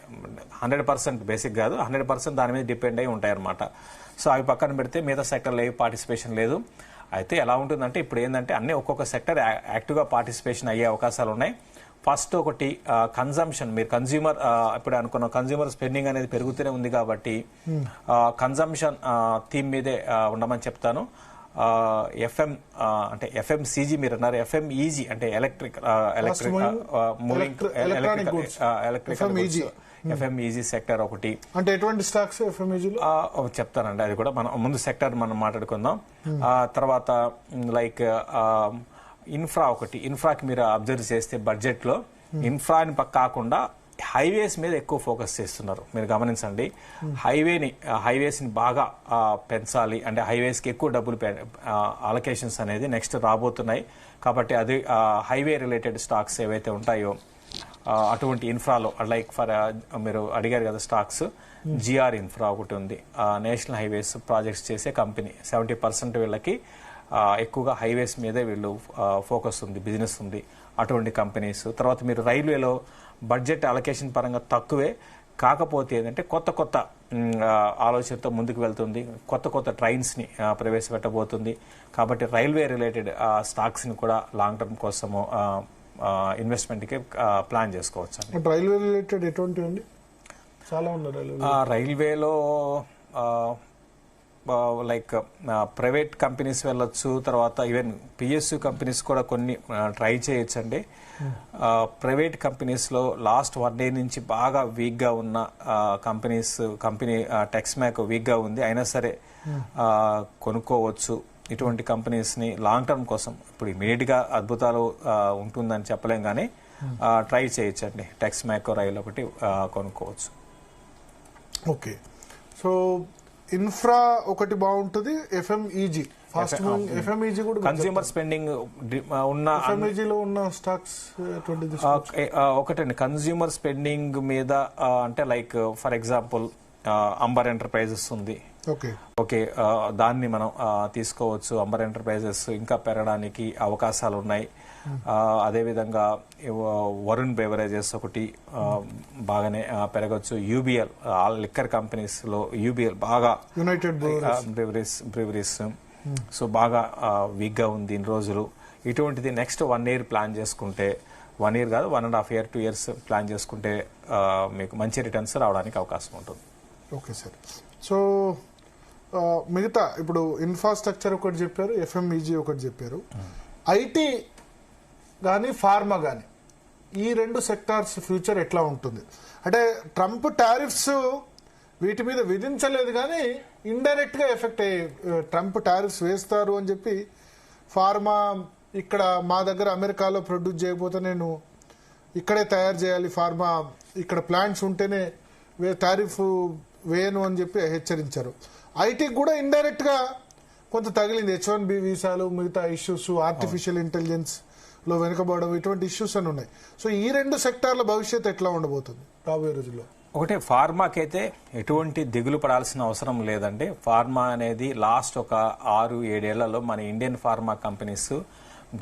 100% బేసిక్ కాదు, 100% దాని మీద డిపెండ్ అయి ఉంటాయి అనమాట. సో అవి పక్కన పెడితే మిగతా సెక్టర్లో ఏ పార్టిసిపేషన్ లేదు. అయితే ఎలా ఉంటుందంటే ఇప్పుడు ఏంటంటే అన్ని ఒక్కొక్క సెక్టర్ యాక్టివ్గా పార్టిసిపేషన్ అయ్యే అవకాశాలు ఉన్నాయి. ఫస్ట్ ఒకటి కన్జంప్షన్. మీరు కన్జ్యూమర్ ఇప్పుడు అనుకున్న కన్జ్యూమర్ స్పెండింగ్ అనేది పెరుగుతూనే ఉంది కాబట్టి కన్జంప్షన్ థీమ్ మీదే ఉండమని చెప్తాను. అంటే ఎఫ్ఎంసీజీ మీరు అన్నారు, ఎఫ్ఎంఈజీ అంటే ఎఫ్ఎంఈజీ సెక్టర్ ఒకటి. అంటే ఎటువంటి స్టాక్స్ ఎఫ్ఎంఈజీలో చెప్తానండి, అది కూడా మనం ముందు సెక్టర్ మనం మాట్లాడుకుందాం. తర్వాత లైక్ ఇన్ఫ్రా ఒకటి. ఇన్ఫ్రాకి మీరు అబ్జర్వ్ చేస్తే బడ్జెట్ లో ఇన్ఫ్రాని కాకుండా హైవేస్ మీద ఎక్కువ ఫోకస్ చేస్తున్నారు. మీరు గమనించండి, హైవేస్ ని బాగా పెంచాలి అంటే హైవేస్ కి ఎక్కువ డబ్బులు అలొకేషన్స్ అనేది నెక్స్ట్ రాబోతున్నాయి. కాబట్టి అది హైవే రిలేటెడ్ స్టాక్స్ ఏవైతే ఉంటాయో అటువంటి ఇన్ఫ్రాలో లైక్ ఫర్ మీరు అడిగారు కదా స్టాక్స్, జిఆర్ ఇన్ఫ్రా ఒకటి ఉంది. నేషనల్ హైవేస్ ప్రాజెక్ట్స్ చేసే కంపెనీ. 70% వీళ్ళకి ఎక్కువగా హైవేస్ మీదే వీళ్ళు ఫోకస్ ఉంది, బిజినెస్ ఉంది, అటువంటి కంపెనీస్. తర్వాత మీరు రైల్వేలో బడ్జెట్ అలొకేషన్ పరంగా తక్కువే, కాకపోతే ఏంటంటే కొత్త ఆలోచనతో ముందుకు వెళ్తుంది, కొత్త ట్రైన్స్ ని ప్రవేశపెట్టబోతుంది. కాబట్టి రైల్వే రిలేటెడ్ స్టాక్స్ ని కూడా లాంగ్ టర్మ్ కోసము ఇన్వెస్ట్మెంట్ కి ప్లాన్ చేసుకోవచ్చు. రైల్వే రిలేటెడ్ ఎటువంటి అండి? చాలా ఉన్నాయి రైల్వేలో లైక్ ప్రైవేట్ కంపెనీస్ వెళ్ళొచ్చు, తర్వాత ఈవెన్ పిఎస్యు కంపెనీస్ కూడా కొన్ని ట్రై చేయొచ్చండి. ప్రైవేట్ కంపెనీస్లో లాస్ట్ 1 year నుంచి బాగా వీక్గా ఉన్న కంపెనీ టెక్స్మాక్ వీక్గా ఉంది, అయినా సరే కొనుక్కోవచ్చు. ఇటువంటి కంపెనీస్ని లాంగ్ టర్మ్ కోసం ఇప్పుడు ఇమీడియట్గా అద్భుతాలు ఉంటుందని చెప్పలేం, కానీ ట్రై చేయొచ్చండి. టెక్స్మాక్ రైలు ఒకటి కొనుక్కోవచ్చు. ఓకే, సో ఇన్ఫ్రా ఒకటి బాగుంటుంది. ఎఫ్ఎంఈజీ ఫాస్ట్ మూవింగ్ ఎఫ్ఎంఈజీ కూడా కన్స్యూమర్ స్పెండింగ్ ఉన్న ఎఫ్ఎంఈజీలో ఉన్న స్టాక్స్ ఒకటండి. కన్స్యూమర్ స్పెండింగ్ మీద అంటే like for example Amber Enterprises ఉంది. ఓకే, దాన్ని మనం తీసుకోవచ్చు. అంబర్ ఎంటర్ప్రైజెస్ ఇంకా పెరగడానికి అవకాశాలు ఉన్నాయి. అదేవిధంగా వరుణ్ బెవరేజెస్ ఒకటి బాగానే పెరగచ్చు. యూబీఎల్ లిక్కర్ కంపెనీస్ లో యూబీఎల్ బాగా, యునైటెడ్ బ్రీవరీస్ సో బాగా వీక్ గా ఉంది ఇన్ని రోజులు. ఇటువంటిది నెక్స్ట్ 1 year ప్లాన్ చేసుకుంటే, 1 year కాదు 1.5 years 2 years ప్లాన్ చేసుకుంటే మీకు మంచి రిటర్న్స్ రావడానికి అవకాశం ఉంటుంది. ఓకే సార్, సో మిగతా ఇప్పుడు ఇన్ఫ్రాస్ట్రక్చర్ ఒకటి చెప్పారు, ఎఫ్ఎంఈజీ ఒకటి చెప్పారు. ఐటీ కానీ ఫార్మా కానీ ఈ 2 సెక్టార్స్ ఫ్యూచర్ ఎట్లా ఉంటుంది? అంటే ట్రంప్ టారిఫ్స్ వీటి మీద విధించలేదు, కానీ ఇండైరెక్ట్ గా ఎఫెక్ట్ అయ్యే ట్రంప్ టారిఫ్స్ వేస్తారు అని చెప్పి ఫార్మా ఇక్కడ మా దగ్గర అమెరికాలో ప్రొడ్యూస్ చేయకపోతే నేను ఇక్కడే తయారు చేయాలి, ఫార్మా ఇక్కడ ప్లాంట్స్ ఉంటేనే టారిఫ్ వేయను అని చెప్పి హెచ్చరించారు. ఐటీకి కూడా ఇండైరెక్ట్ గా కొంత తగిలింది. H1B వీసాలు, మిగతా ఇష్యూస్, ఆర్టిఫిషియల్ ఇంటెలిజెన్స్ లో వెనుకబడడం, ఇటువంటి ఇష్యూస్ అని ఉన్నాయి. సో ఈ 2 సెక్టార్ల భవిష్యత్తు ఎట్లా ఉండబోతుంది రాబోయే రోజుల్లో? ఒకటే, ఫార్మాకైతే ఎటువంటి దిగులు పడాల్సిన అవసరం లేదండి. ఫార్మా అనేది లాస్ట్ ఒక 6-7 ఏళ్లలో మన ఇండియన్ ఫార్మా కంపెనీస్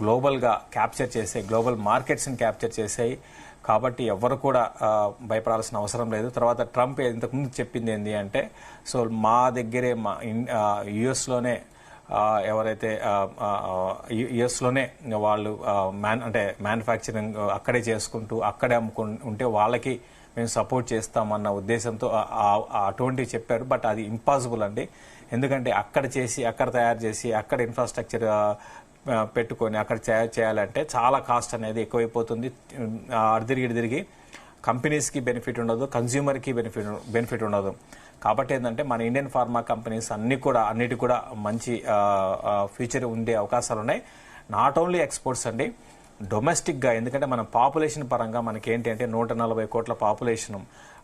గ్లోబల్గా క్యాప్చర్ చేసాయి, గ్లోబల్ మార్కెట్స్ని క్యాప్చర్ చేసాయి. కాబట్టి ఎవరు కూడా భయపడాల్సిన అవసరం లేదు. తర్వాత ట్రంప్ ఇంతకుముందు చెప్పింది ఏంటి అంటే, సో మా దగ్గరే మా యుఎస్లోనే ఎవరైతే యుఎస్లోనే వాళ్ళు అంటే మ్యానుఫ్యాక్చరింగ్ అక్కడే చేసుకుంటూ అక్కడే అమ్ముకుంటే వాళ్ళకి మేము సపోర్ట్ చేస్తామన్న ఉద్దేశంతో అటువంటివి చెప్పారు. బట్ అది ఇంపాసిబుల్ అండి. ఎందుకంటే అక్కడ చేసి, అక్కడ తయారు చేసి, అక్కడ ఇన్ఫ్రాస్ట్రక్చర్ పెట్టుకొని అక్కడ చేయాలంటే చాలా కాస్ట్ అనేది ఎక్కువైపోతుంది. అడిదిరిగి కంపెనీస్కి బెనిఫిట్ ఉండదు, కన్జ్యూమర్కి బెనిఫిట్ ఉండదు. కాబట్టి ఏంటంటే మన ఇండియన్ ఫార్మా కంపెనీస్ అన్నిటి కూడా మంచి ఫ్యూచర్ ఉండే అవకాశాలు ఉన్నాయి. నాట్ ఓన్లీ ఎక్స్పోర్ట్స్ అండి, డొమెస్టిక్గా. ఎందుకంటే మన పాపులేషన్ పరంగా మనకి ఏంటి అంటే 140 కోట్ల పాపులేషన్.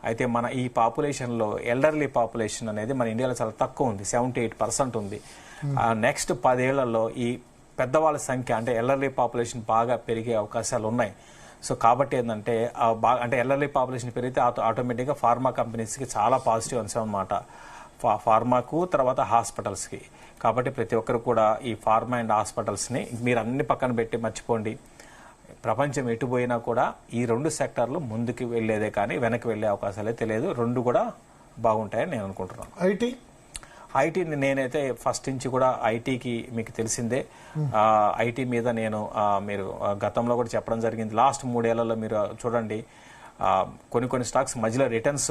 అయితే మన ఈ పాపులేషన్లో ఎల్డర్లీ పాపులేషన్ అనేది మన ఇండియాలో చాలా తక్కువ ఉంది, 78% ఉంది. నెక్స్ట్ 10 ఏళ్లలో ఈ పెద్దవాళ్ళ సంఖ్య అంటే ఎల్డర్లీ పాపులేషన్ బాగా పెరిగే అవకాశాలు ఉన్నాయి. సో కాబట్టి ఏంటంటే అంటే ఎల్డర్లీ పాపులేషన్ పెరిగితే ఆటోమేటిక్గా ఫార్మా కంపెనీస్కి చాలా పాజిటివ్ అంశం అన్నమాట, ఫార్మాకు తర్వాత హాస్పిటల్స్కి. కాబట్టి ప్రతి ఒక్కరు కూడా ఈ ఫార్మా అండ్ హాస్పిటల్స్ని మీరు అన్ని పక్కన పెట్టి మర్చిపోండి. ప్రపంచం ఎటుపోయినా కూడా ఈ 2 సెక్టార్లు ముందుకు వెళ్లేదే కానీ వెనక్కి వెళ్లే అవకాశాలే తెలియదు. 2 కూడా బాగుంటాయని నేను అనుకుంటున్నాను. ఐటీని నేనైతే ఫస్ట్ నుంచి కూడా ఐటీకి మీకు తెలిసిందే, ఐటీ మీద నేను మీరు గతంలో కూడా చెప్పడం జరిగింది. లాస్ట్ 3 ఏళ్లలో మీరు చూడండి, కొన్ని స్టాక్స్ మధ్యలో రిటర్న్స్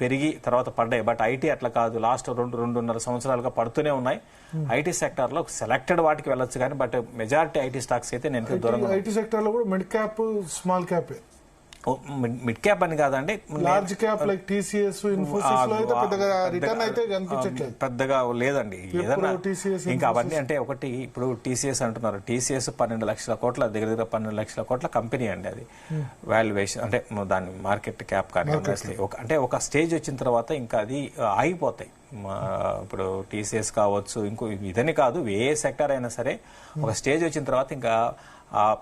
పెరిగి తర్వాత పడ్డాయి. బట్ ఐటీ అట్లా కాదు, లాస్ట్ 2-2.5 సంవత్సరాలుగా పడుతూనే ఉన్నాయి. ఐటీ సెక్టర్ లో సెలెక్టెడ్ వాటికి వెళ్ళొచ్చు కానీ బట్ మెజారిటీ ఐటీ స్టాక్స్ అయితే నేను దూరంగా. ఐటీ సెక్టర్ లో కూడా mid cap, small cap, mid cap అని కాదండి, large cap like TCS, Infosys లో అయితే పెద్దగా రిటర్న్ అయితే కనిపించట్లేదు, పెద్దగా లేదండి. ఏదైనా ఇంకా అవన్నీ అంటే ఒకటి, ఇప్పుడు టీసీఎస్ అంటున్నారు, టీసీఎస్ 12 లక్షల కోట్ల దగ్గర 12 లక్షల కోట్ల కంపెనీ అండి. అది వాల్యుయేషన్ అంటే దాని మార్కెట్ క్యాప్ కానీ అంటే ఒక స్టేజ్ వచ్చిన తర్వాత ఇంకా అది ఆగిపోతాయి. ఇప్పుడు టీసీఎస్ కావచ్చు, ఇంకో ఇదని కాదు, ఏ సెక్టర్ అయినా సరే ఒక స్టేజ్ వచ్చిన తర్వాత ఇంకా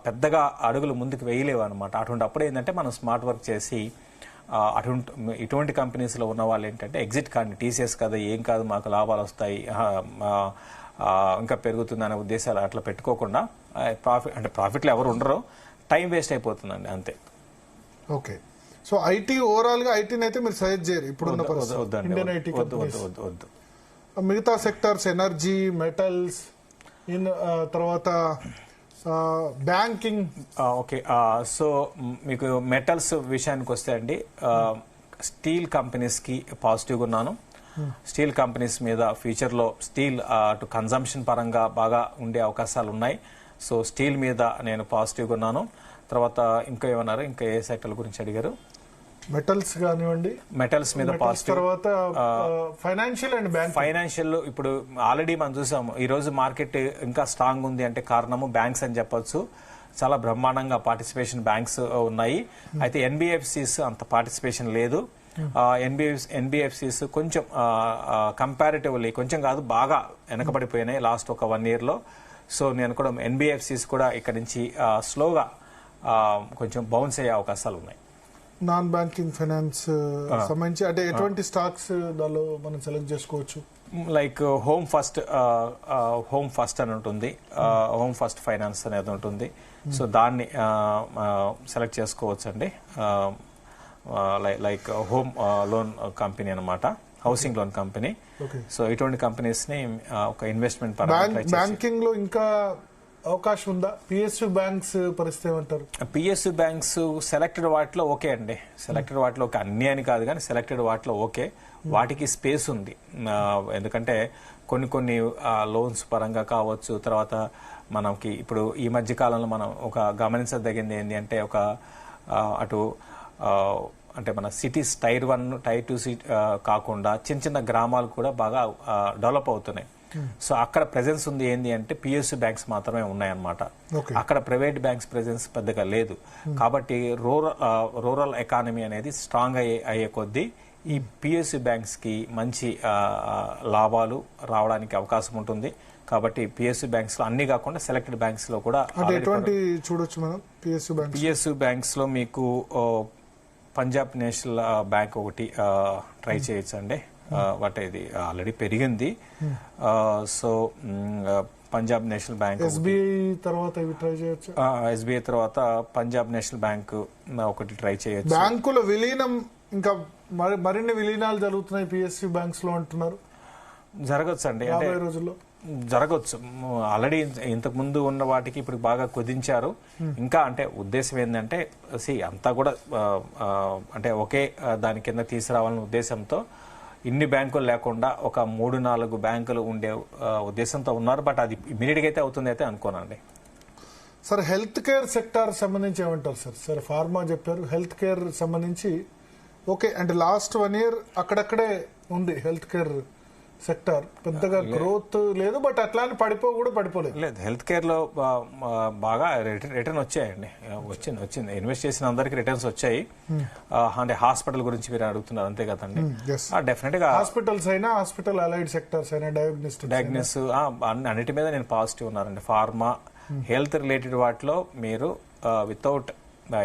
పెద్దగా అడుగులు ముందుకు వేయలేవు అనమాట. అప్పుడు ఏంటంటే మనం స్మార్ట్ వర్క్ చేసి ఇటువంటి కంపెనీస్లో ఉన్న వాళ్ళు ఏంటంటే ఎగ్జిట్ కానీ, టీసీఎస్ కదా ఏం కాదు మాకు లాభాలు వస్తాయి ఇంకా పెరుగుతుంది అనే ఉద్దేశాలు అట్లా పెట్టుకోకుండా ప్రాఫిట్లు ఎవరు ఉండరు, టైం వేస్ట్ అయిపోతుందండి అంతే. ఓకే, సో ఐటీ ఓవరాల్ గా ఐటీని అయితే మీరు సజెస్ట్ చేయరు ఇప్పుడు ఇండియన్ ఐటీ? వద్దు. మిగతా సెక్టార్స్, ఎనర్జీ, మెటల్స్, తర్వాత బ్యాంకింగ్. ఓకే, సో మీకు మెటల్స్ విషయానికి వస్తే అండి, స్టీల్ కంపెనీస్ కి పాజిటివ్గా ఉన్నాను. స్టీల్ కంపెనీస్ మీద ఫ్యూచర్ లో స్టీల్ అటు కన్జంప్షన్ పరంగా బాగా ఉండే అవకాశాలు ఉన్నాయి. సో స్టీల్ మీద నేను పాజిటివ్గా ఉన్నాను. తర్వాత ఇంకా ఏమన్నారు, ఇంకా ఏ సెక్టర్ గురించి అడిగారు? మెటల్స్ కానివ్వండి, మెటల్స్ మీద పాజిటివ్. తర్వాత ఫైనాన్షియల్ అండ్ బ్యాంక్. ఫైనాన్షియల్ ఇప్పుడు ఆల్రెడీ మనం చూసాము, ఈ రోజు మార్కెట్ ఇంకా స్ట్రాంగ్ ఉంది అంటే కారణము బ్యాంక్స్ అని చెప్పొచ్చు. చాలా బ్రహ్మాండంగా పార్టిసిపేషన్ బ్యాంక్స్ ఉన్నాయి. అయితే ఎన్బిఎఫ్సిస్ అంత పార్టిసిపేషన్ లేదు. ఎన్బిఎఫ్సిస్ కొంచెం కంపారిటివ్లీ కొంచెం కాదు బాగా వెనకబడిపోయినాయి లాస్ట్ ఒక 1 year లో. సో నేను కూడా ఎన్బిఎఫ్సిస్ కూడా ఇక్కడ నుంచి స్లోగా కొంచెం బౌన్స్ అయ్యే అవకాశాలు ఉన్నాయి. నాన్ బ్యాంకింగ్ ఫైనాన్స్ సంబంధించి అంటే ఎటువంటి స్టాక్స్ దానిలో మనం సెలెక్ట్ చేసుకోవచ్చు? లైక్ హోమ్ ఫస్ట్ అని ఉంటుంది, హోమ్ ఫస్ట్ ఫైనాన్స్ అనేది ఉంటుంది. సో దాన్ని సెలెక్ట్ చేసుకోవచ్చు అండి. లైక్ హోమ్ లోన్ కంపెనీ అనమాట, హౌసింగ్ లోన్ కంపెనీ. సో ఇటువంటి కంపెనీస్ ని ఒక ఇన్వెస్ట్మెంట్ పరంగా బ్యాంకింగ్ లో ఇంకా అవకాశం ఉందా? పిఎస్యు బ్యాంక్స్ పరిస్థితి ఏమంటారు? పిఎస్యు బ్యాంక్స్ సెలెక్టెడ్ వాటిలో ఓకే అండి, సెలెక్టెడ్ వాటిలో ఓకే, అన్ని అని కాదు కానీ సెలెక్టెడ్ వాటిలో ఓకే. వాటికి స్పేస్ ఉంది, ఎందుకంటే కొన్ని లోన్స్ పరంగా కావచ్చు. తర్వాత మనకి ఇప్పుడు ఈ మధ్య కాలంలో మనం ఒక గమనించదగింది ఏంటి అంటే అటు అంటే మన సిటీస్ టైర్ 1, టైర్ 2 కాకుండా చిన్న గ్రామాలు కూడా బాగా డెవలప్ అవుతున్నాయి. సో అక్కడ ప్రెజెన్స్ ఉంది ఏంటి అంటే పిఎస్యు బ్యాంక్స్ మాత్రమే ఉన్నాయన్నమాట. అక్కడ ప్రైవేట్ బ్యాంక్స్ ప్రెజెన్స్ పెద్దగా లేదు. కాబట్టి రూరల్ ఎకానమీ అనేది స్ట్రాంగ్ అయ్యే కొద్దీ ఈ పిఎస్యు బ్యాంక్స్ కి మంచి లాభాలు రావడానికి అవకాశం ఉంటుంది. కాబట్టి పిఎస్యు బ్యాంక్స్ లో అన్ని కాకుండా సెలెక్టెడ్ బ్యాంక్స్ లో కూడా ఎటువంటి చూడొచ్చు మనం పిఎస్యు బ్యాంక్స్ లో మీకు పంజాబ్ నేషనల్ బ్యాంక్ ఒకటి ట్రై చేయొచ్చు అండి. వాటి ఇది ఆల్రెడీ పెరిగింది. So Punjab national bank, SBI తర్వాత ఇవి ట్రై చేయొచ్చు. ఎస్బీఐ తర్వాత పంజాబ్ నేషనల్ బ్యాంక్ ఒకటి ట్రై చేయొచ్చు. బ్యాంకుల విలీనం ఇంకా మరిన్ని విలీనాలు జరుగుతున్నాయి పిఎస్యు బ్యాంక్స్ లో అంటున్నారు. జరగచ్చు అండి, అంటే రోజుల్లో జరగచ్చు. ఆల్రెడీ ఇంతకు ముందు ఉన్న వాటికి ఇప్పుడు బాగా కుదించారు. ఇంకా అంటే ఉద్దేశం ఏంటంటే అంతా కూడా అంటే ఒకే దాని కింద తీసుకురావాలనే ఉద్దేశంతో ఇన్ని బ్యాంకులు లేకుండా ఒక 3-4 బ్యాంకులు ఉండే ఉద్దేశంతో ఉన్నారు. బట్ అది ఇమీడియట్ గా అయితే అవుతుంది అయితే అనుకోనండి. సార్ హెల్త్ కేర్ సెక్టార్ సంబంధించి ఏమంటారు సార్? ఫార్మా చెప్పారు, హెల్త్ కేర్ సంబంధించి ఓకే అంటే లాస్ట్ 1 year అక్కడక్కడే ఉంది హెల్త్ కేర్ సెక్టార్, పెద్దగా గ్రోత్ లేదు. బట్ అట్లా అని పడిపోలేదు. లేదు, హెల్త్ కేర్ లో బాగా రిటర్న్ వచ్చాయండి. వచ్చింది ఇన్వెస్ట్ చేసిన అందరికి రిటర్న్స్ వచ్చాయి. అంటే హాస్పిటల్ గురించి మీరు అడుగుతున్నారు అంతే కదండి. డెఫినెట్ గా హాస్పిటల్స్ అయినా, హాస్పిటల్ అలైడ్ సెక్టర్స్ అయినా, డయాగ్నోస్ అన్నిటి మీద నేను పాజిటివ్ ఉన్నారండి. ఫార్మా హెల్త్ రిలేటెడ్ వాటిలో మీరు వితౌట్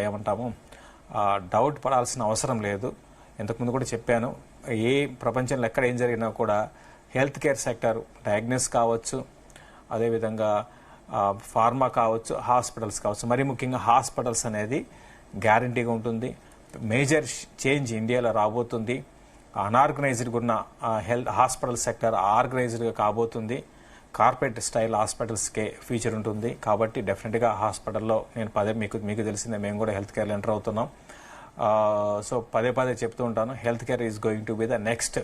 ఏమంటాము డౌట్ పడాల్సిన అవసరం లేదు. ఇంతకుముందు కూడా చెప్పాను, ఏ ప్రపంచంలో ఎక్కడ ఏం జరిగినా కూడా హెల్త్ కేర్ సెక్టర్, డయాగ్నోస్ కావచ్చు, అదేవిధంగా ఫార్మా కావచ్చు, హాస్పిటల్స్ కావచ్చు, మరీ ముఖ్యంగా హాస్పిటల్స్ అనేది గ్యారంటీగా ఉంటుంది. మేజర్ చేంజ్ ఇండియాలో రాబోతుంది. అన్ఆర్గనైజ్డ్గా ఉన్న హాస్పిటల్ సెక్టర్ ఆర్గనైజ్డ్గా కాబోతుంది. కార్పొరేట్ స్టైల్ హాస్పిటల్స్కే ఫ్యూచర్ ఉంటుంది. కాబట్టి డెఫినెట్గా హాస్పిటల్లో నేను మీకు తెలిసిందే, మేము కూడా హెల్త్ కేర్లో ఎంటర్ అవుతున్నాం. సో పదే చెప్తూ ఉంటాను, health care is going to be the next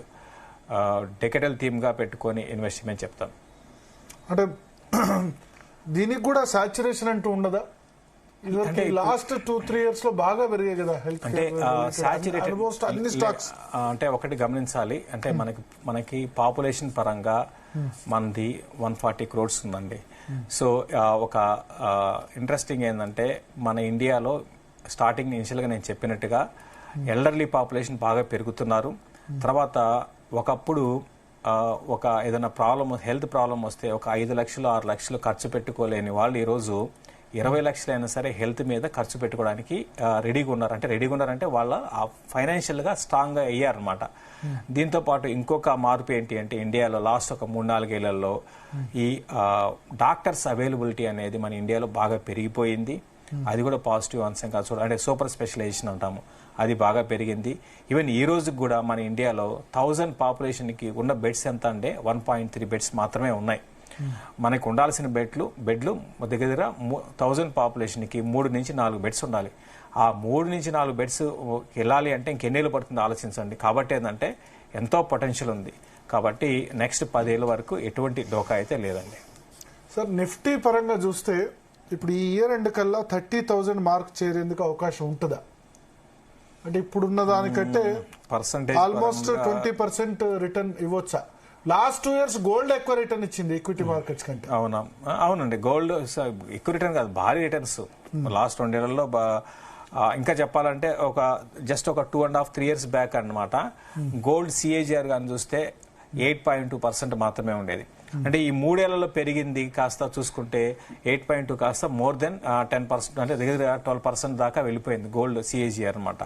decadal థీమ్గా పెట్టుకొని ఇన్వెస్ట్మెంట్ చెప్తాను. అంటే దీనికి కూడా సాచురేషన్ అంటూ ఉండదా? లాస్ట్ 2-3 years లో బాగా పెరిగాయి కదా హెల్త్ కేర్, ఆల్మోస్ట్ అన్ని స్టాక్స్. అంటే ఒకటి గమనించాలి, అంటే మనకి పాపులేషన్ పరంగా మనది 140 crores ఉందండి. సో ఒక ఇంట్రెస్టింగ్ ఏంటంటే మన ఇండియాలో స్టార్టింగ్ ఇనిషియల్ గా నేను చెప్పినట్టుగా ఎల్డర్లీ పాపులేషన్ బాగా పెరుగుతున్నారు. తర్వాత ఒకప్పుడు ఒక ఏదైనా హెల్త్ ప్రాబ్లం వస్తే ఒక 5 లక్షలు 6 లక్షలు ఖర్చు పెట్టుకోలేని వాళ్ళు ఈరోజు 20 లక్షలైనా సరే హెల్త్ మీద ఖర్చు పెట్టుకోవడానికి రెడీగా ఉన్నారంటే వాళ్ళ ఫైనాన్షియల్ గా స్ట్రాంగ్ గా అయ్యారనమాట. దీంతో పాటు ఇంకొక మార్పు ఏంటి అంటే ఇండియాలో లాస్ట్ ఒక 3-4 ఏళ్లలో ఈ డాక్టర్స్ అవైలబిలిటీ అనేది మన ఇండియాలో బాగా పెరిగిపోయింది. అది కూడా పాజిటివ్ అంశం కాదు. అంటే సూపర్ స్పెషలైజేషన్ అంటాము, అది బాగా పెరిగింది. ఈవెన్ ఈ రోజు కూడా మన ఇండియాలో 1000 పాపులేషన్ కి ఉన్న బెడ్స్ ఎంత అంటే 1.3 బెడ్స్ మాత్రమే ఉన్నాయి. మనకు ఉండాల్సిన బెడ్లు దగ్గర 1000 పాపులేషన్ కి 3-4 బెడ్స్ ఉండాలి. ఆ 3-4 బెడ్స్ వెళ్ళాలి అంటే ఇంకెన్నేళ్ళు పడుతుందో ఆలోచించండి. కాబట్టి ఏంటంటే ఎంతో పొటెన్షియల్ ఉంది. కాబట్టి నెక్స్ట్ 10 ఏళ్ళ వరకు ఎటువంటి డోకా అయితే లేదండి. సార్ నిఫ్టీ పరంగా చూస్తే ఇప్పుడు ఈ ఇయర్ ఎండ్ కల్లా 30,000 మార్క్ చేరేందుకు అవకాశం ఉంటుందా? అంటే ఇప్పుడున్న దానికంటే ఆల్మోస్ట్ 20% రిటర్న్ ఇవ్వచ్చా? లాస్ట్ 2 years గోల్డ్ ఎక్కువ రిటర్న్ ఇచ్చింది ఈక్విటీ మార్కెట్స్ కంటే. అవునండి, గోల్డ్ ఎక్కువ రిటర్న్ కాదు, భారీ రిటర్న్స్ లాస్ట్ 2 ఏళ్లలో. ఇంకా చెప్పాలంటే జస్ట్ ఒక 2.5-3 years బ్యాక్ అన్నమాట గోల్డ్ CAGR గాని చూస్తే 8.2% మాత్రమే ఉండేది. అంటే ఈ 3 ఏళ్లలో పెరిగింది కాస్త చూసుకుంటే 8.2 కాస్త మోర్ దెన్ 10%, అంటే దగ్గర 12% దాకా వెళ్ళిపోయింది గోల్డ్ CAGR అనమాట.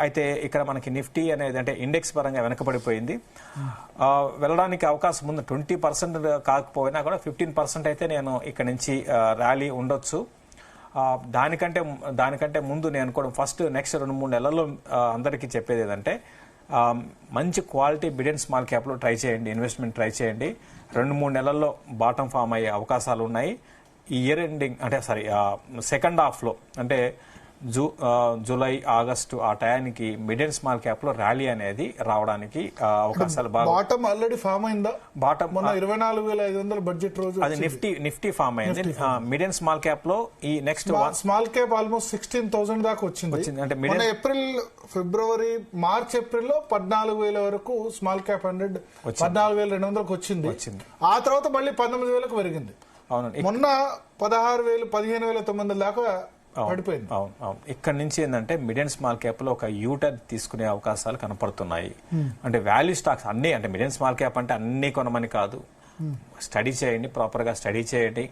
అయితే ఇక్కడ మనకి నిఫ్టీ అనేది అంటే ఇండెక్స్ పరంగా వెనకబడిపోయింది. వెళ్ళడానికి అవకాశం ఉంది. 20% కాకపోయినా కూడా 15% అయితే నేను ఇక్కడ నుంచి ర్యాలీ ఉండొచ్చు. దానికంటే ముందు నేను కూడా ఫస్ట్ నెక్స్ట్ 2-3 నెలల్లో అందరికీ చెప్పేది ఏంటంటే మంచి quality mid and small cap లో ట్రై చేయండి, ఇన్వెస్ట్మెంట్ ట్రై చేయండి. 2-3 నెలల్లో బాటం ఫామ్ అయ్యే అవకాశాలు ఉన్నాయి. ఈ ఇయర్ ఎండింగ్ అంటే సెకండ్ హాఫ్ లో అంటే జూలై ఆగస్టు ఆ టయానికి మిడ్ అండ్ స్మాల్ క్యాప్ లో ర్యాలీ అనేది రావడానికి అవకాశాలు బాగా. బాటం ఆల్రెడీ ఫామ్ అయిందా? బాటం మొన్న 24,500 బడ్జెట్ రోజు అది నిఫ్టీ ఫామ్ అయింది. మిడ్ అండ్ స్మాల్ క్యాప్ లో ఈ నెక్స్ట్ స్మాల్ క్యాప్ ఆల్మోస్ట్ 16,000 దాకా వచ్చింది. అంటే ఏప్రిల్, ఫిబ్రవరి, మార్చ్, ఏప్రిల్ లో 14,000 వరకు స్మాల్ క్యాప్ 100 14,200 వచ్చింది. ఆ తర్వాత మళ్ళీ 19,000 పెరిగింది. అవునండి, మొన్న 16,000 15,900 దాకా పడిపోయింది. అవును. ఇక్కడ నుంచి ఏంటంటే మిడ్ అండ్ స్మాల్ క్యాప్ లో ఒక యూటర్న్ తీసుకునే అవకాశాలు కనపడుతున్నాయి. అంటే వాల్యూ స్టాక్స్ అన్ని, అంటే మిడ్ అండ్ స్మాల్ క్యాప్ అంటే అన్ని కొనమని కాదు, స్టడీ చేయండి, ప్రాపర్ గా స్టడీ చేయండి.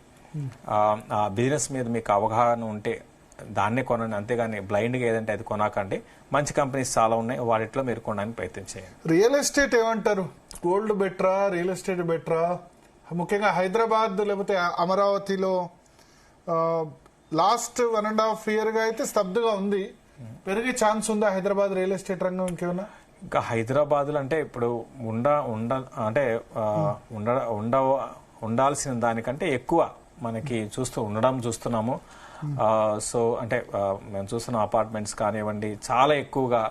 ఆ బిజినెస్ మీద మీకు అవగాహన ఉంటే దాన్నే కొనండి, అంతేగాని బ్లైండ్ గా ఏదంటే అది కొనకండి. మంచి కంపెనీస్ చాలా ఉన్నాయి, వాటిలో మీరు కొనడానికి ప్రయత్నం చేయండి. రియల్ ఎస్టేట్ ఏమంటారు? గోల్డ్ బెటరా, రియల్ ఎస్టేట్ బెటరా? ముఖ్యంగా హైదరాబాద్ లేకపోతే అమరావతిలో లాస్ట్ 1.5 year గా అయితే స్తబ్దుగా ఉంది. పెరిగే ఛాన్స్ ఉందా హైదరాబాద్ రియల్ ఎస్టేట్ రంగం ఇంకేమన్నా? ఇంకా హైదరాబాద్ లో అంటే ఇప్పుడు ఉండాల్సిన దానికంటే ఎక్కువ మనకి చూస్తున్నాము. సో అంటే మేము చూస్తున్న అపార్ట్మెంట్స్ కానివ్వండి, చాలా ఎక్కువగా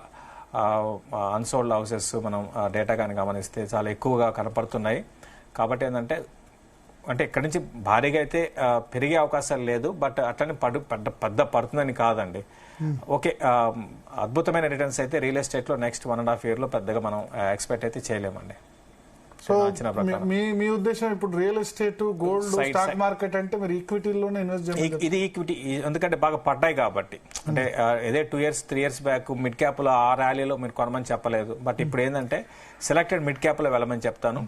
అన్సోల్డ్ హౌసెస్ మనం డేటా కానీ గమనిస్తే చాలా ఎక్కువగా కనపడుతున్నాయి. కాబట్టి ఏంటంటే ఇక్కడి నుంచి భారీగా అయితే పెరిగే అవకాశాలు లేదు, బట్ అట్లనే పెద్ద పడుతుందని కాదండి. ఓకే, అద్భుతమైన రిటర్న్స్ అయితే రియల్ ఎస్టేట్ లో నెక్స్ట్ 1.5 year లో పెద్దగా మనం ఎక్స్పెక్ట్ అయితే చేయలేమండి. సో మీ ఉద్దేశం ఇప్పుడు real estate, gold, stock market అంటే మీరు ఈక్విటీలోనే ఇన్వెస్ట్ చేయాలి. ఇది ఈక్విటీ ఎందుకంటే బాగా పడ్డాయి కాబట్టి, అంటే ఏదే 2 years 3 years back mid cap లో ఆ ర్యాలీలో మీరు కొనమని చెప్పలేదు. బట్ ఇప్పుడు ఏంటంటే సెలెక్టెడ్ మిడ్ క్యాప్ లో వెళ్ళమని చెప్తాను.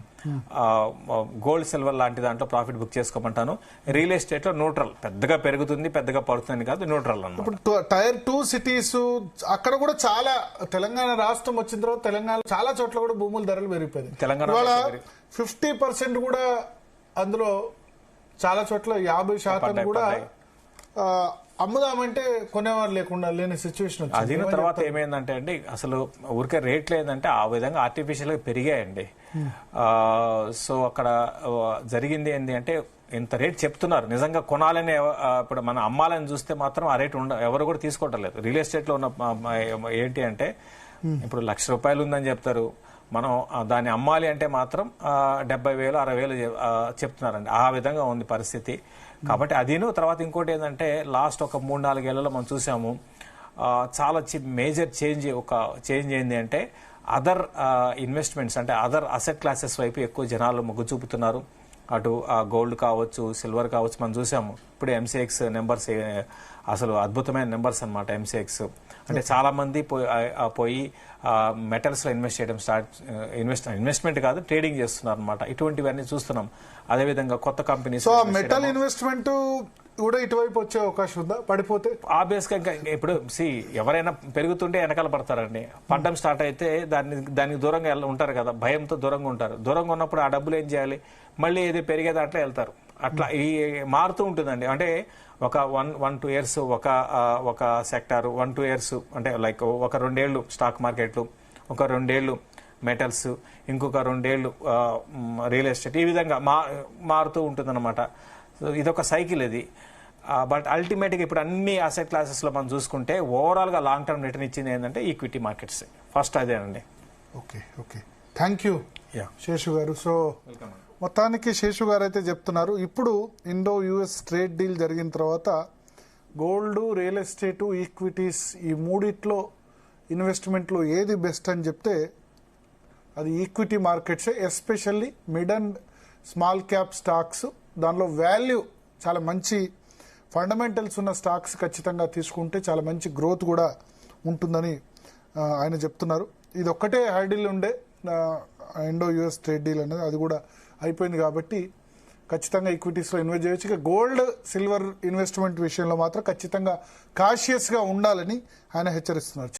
గోల్డ్, సిల్వర్ లాంటి దాంట్లో ప్రాఫిట్ బుక్ చేసుకోమంటాను. రియల్ ఎస్టేట్ లో న్యూట్రల్, పెద్దగా పెరుగుతుంది పెద్దగా పడుతుంది కాదు, న్యూట్రల్ అన్నమాట. ఇప్పుడు Tier 2 సిటీస్ అక్కడ కూడా చాలా, తెలంగాణ రాష్ట్రం వచ్చిన తర్వాత తెలంగాణ చాలా చోట్ల కూడా భూముల ధరలు పెరిగిపోయాయి. తెలంగాణ 50% కూడా అందులో చాలా చోట్ల 50% కూడా అమ్ముదామంటే కొనేవారు లేని సిచ్యువేషన్. అదిన తర్వాత ఏమైందంటే అండి, అసలు ఊరికే రేట్లు ఏంటంటే ఆ విధంగా ఆర్టిఫిషియల్ గా పెరిగాయండి. సో అక్కడ జరిగింది ఏంటి అంటే, ఇంత రేట్ చెప్తున్నారు, నిజంగా కొనాలని ఇప్పుడు మనం అమ్మాలని చూస్తే మాత్రం ఆ రేట్ ఎవరు కూడా తీసుకోవటం లేదు. రియల్ ఎస్టేట్ లో ఉన్న ఏంటి అంటే, ఇప్పుడు ₹1,00,000 ఉందని చెప్తారు, మనం దాన్ని అమ్మాలి అంటే మాత్రం 70,000 60,000 చెప్తున్నారండి. ఆ విధంగా ఉంది పరిస్థితి. కాబట్టి అదిను తర్వాత ఇంకోటి ఏంటంటే, లాస్ట్ ఒక 3-4 ఏళ్లలో మనం చూసాము చాలా మేజర్ చేంజ్ ఏంది అంటే, అదర్ ఇన్వెస్ట్మెంట్స్ అంటే అదర్ అసెట్ క్లాసెస్ వైపు ఎక్కువ జనాలు మొగ్గు చూపుతున్నారు. అటు గోల్డ్ కావచ్చు, సిల్వర్ కావచ్చు, మనం చూసాము. ఇప్పుడు MCX నెంబర్స్ అసలు అద్భుతమైన నెంబర్స్ అనమాట. MCX అంటే చాలా మంది పోయి మెటల్స్ లో ఇన్వెస్ట్ చేయడం ఇన్వెస్ట్మెంట్ కాదు, ట్రేడింగ్ చేస్తున్నారు అనమాట. ఇటువంటివన్నీ చూస్తున్నాం. అదేవిధంగా కొత్త కంపెనీస్, మెటల్ ఇన్వెస్ట్మెంట్ కూడా ఇటువైపు వచ్చే అవకాశం ఉందా పడిపోతే? ఆబ్వియస్ గా ఇప్పుడు ఎవరైనా పెరుగుతుంటే వెనకాల పడతారండి. పడ్డం స్టార్ట్ అయితే దానికి దూరంగా ఉంటారు కదా, భయంతో దూరంగా ఉంటారు. దూరంగా ఉన్నప్పుడు ఆ డబ్బులు ఏం చేయాలి, మళ్ళీ ఏది పెరిగే దాంట్లో వెళ్తారు. అట్లా ఈ మారుతూ ఉంటుందండి. అంటే ఒక 1-2 years ఒక సెక్టార్, 1-2 years అంటే లైక్ ఒక 2 ఏళ్ళు స్టాక్ మార్కెట్లు, ఒక 2 ఏళ్ళు మెటల్స్, ఇంకొక 2 ఏళ్ళు రియల్ ఎస్టేట్, ఈ విధంగా మారుతూ ఉంటుందన్నమాట. సో ఇదొక సైకిల్ ఇది. బట్ అల్టిమేట్గా ఇప్పుడు అన్ని అసెట్ క్లాసెస్ లో మనం చూసుకుంటే ఓవరాల్ గా లాంగ్ టర్మ్ రిటర్న్ ఇచ్చింది ఏంటంటే ఈక్విటీ మార్కెట్స్ ఫస్ట్, అదేనండి. ఓకే, థ్యాంక్ యూ శేషు గారు. సో మొత్తానికి శేషు గారు అయితే చెప్తున్నారు, ఇప్పుడు ఇండో-US ట్రేడ్ డీల్ జరిగిన తర్వాత గోల్డ్, రియల్ ఎస్టేట్, ఈక్విటీస్ ఈ మూడిట్లో ఇన్వెస్ట్మెంట్లో ఏది బెస్ట్ అని చెప్తే అది ఈక్విటీ మార్కెట్సే. Especially mid and small cap stocks, దానిలో వాల్యూ చాలా మంచి ఫండమెంటల్స్ ఉన్న స్టాక్స్ ఖచ్చితంగా తీసుకుంటే చాలా మంచి గ్రోత్ కూడా ఉంటుందని ఆయన చెప్తున్నారు. ఇది ఒక్కటే హైడీల్ ఉండే ఇండో-US ట్రేడ్ డీల్ అనేది, అది కూడా అయిపోయింది. కాబట్టి ఖచ్చితంగా ఈక్విటీస్లో ఇన్వెస్ట్ చేయొచ్చు. ఇక గోల్డ్, సిల్వర్ ఇన్వెస్ట్మెంట్ విషయంలో మాత్రం ఖచ్చితంగా కాషియస్గా ఉండాలని ఆయన హెచ్చరిస్తున్నారు.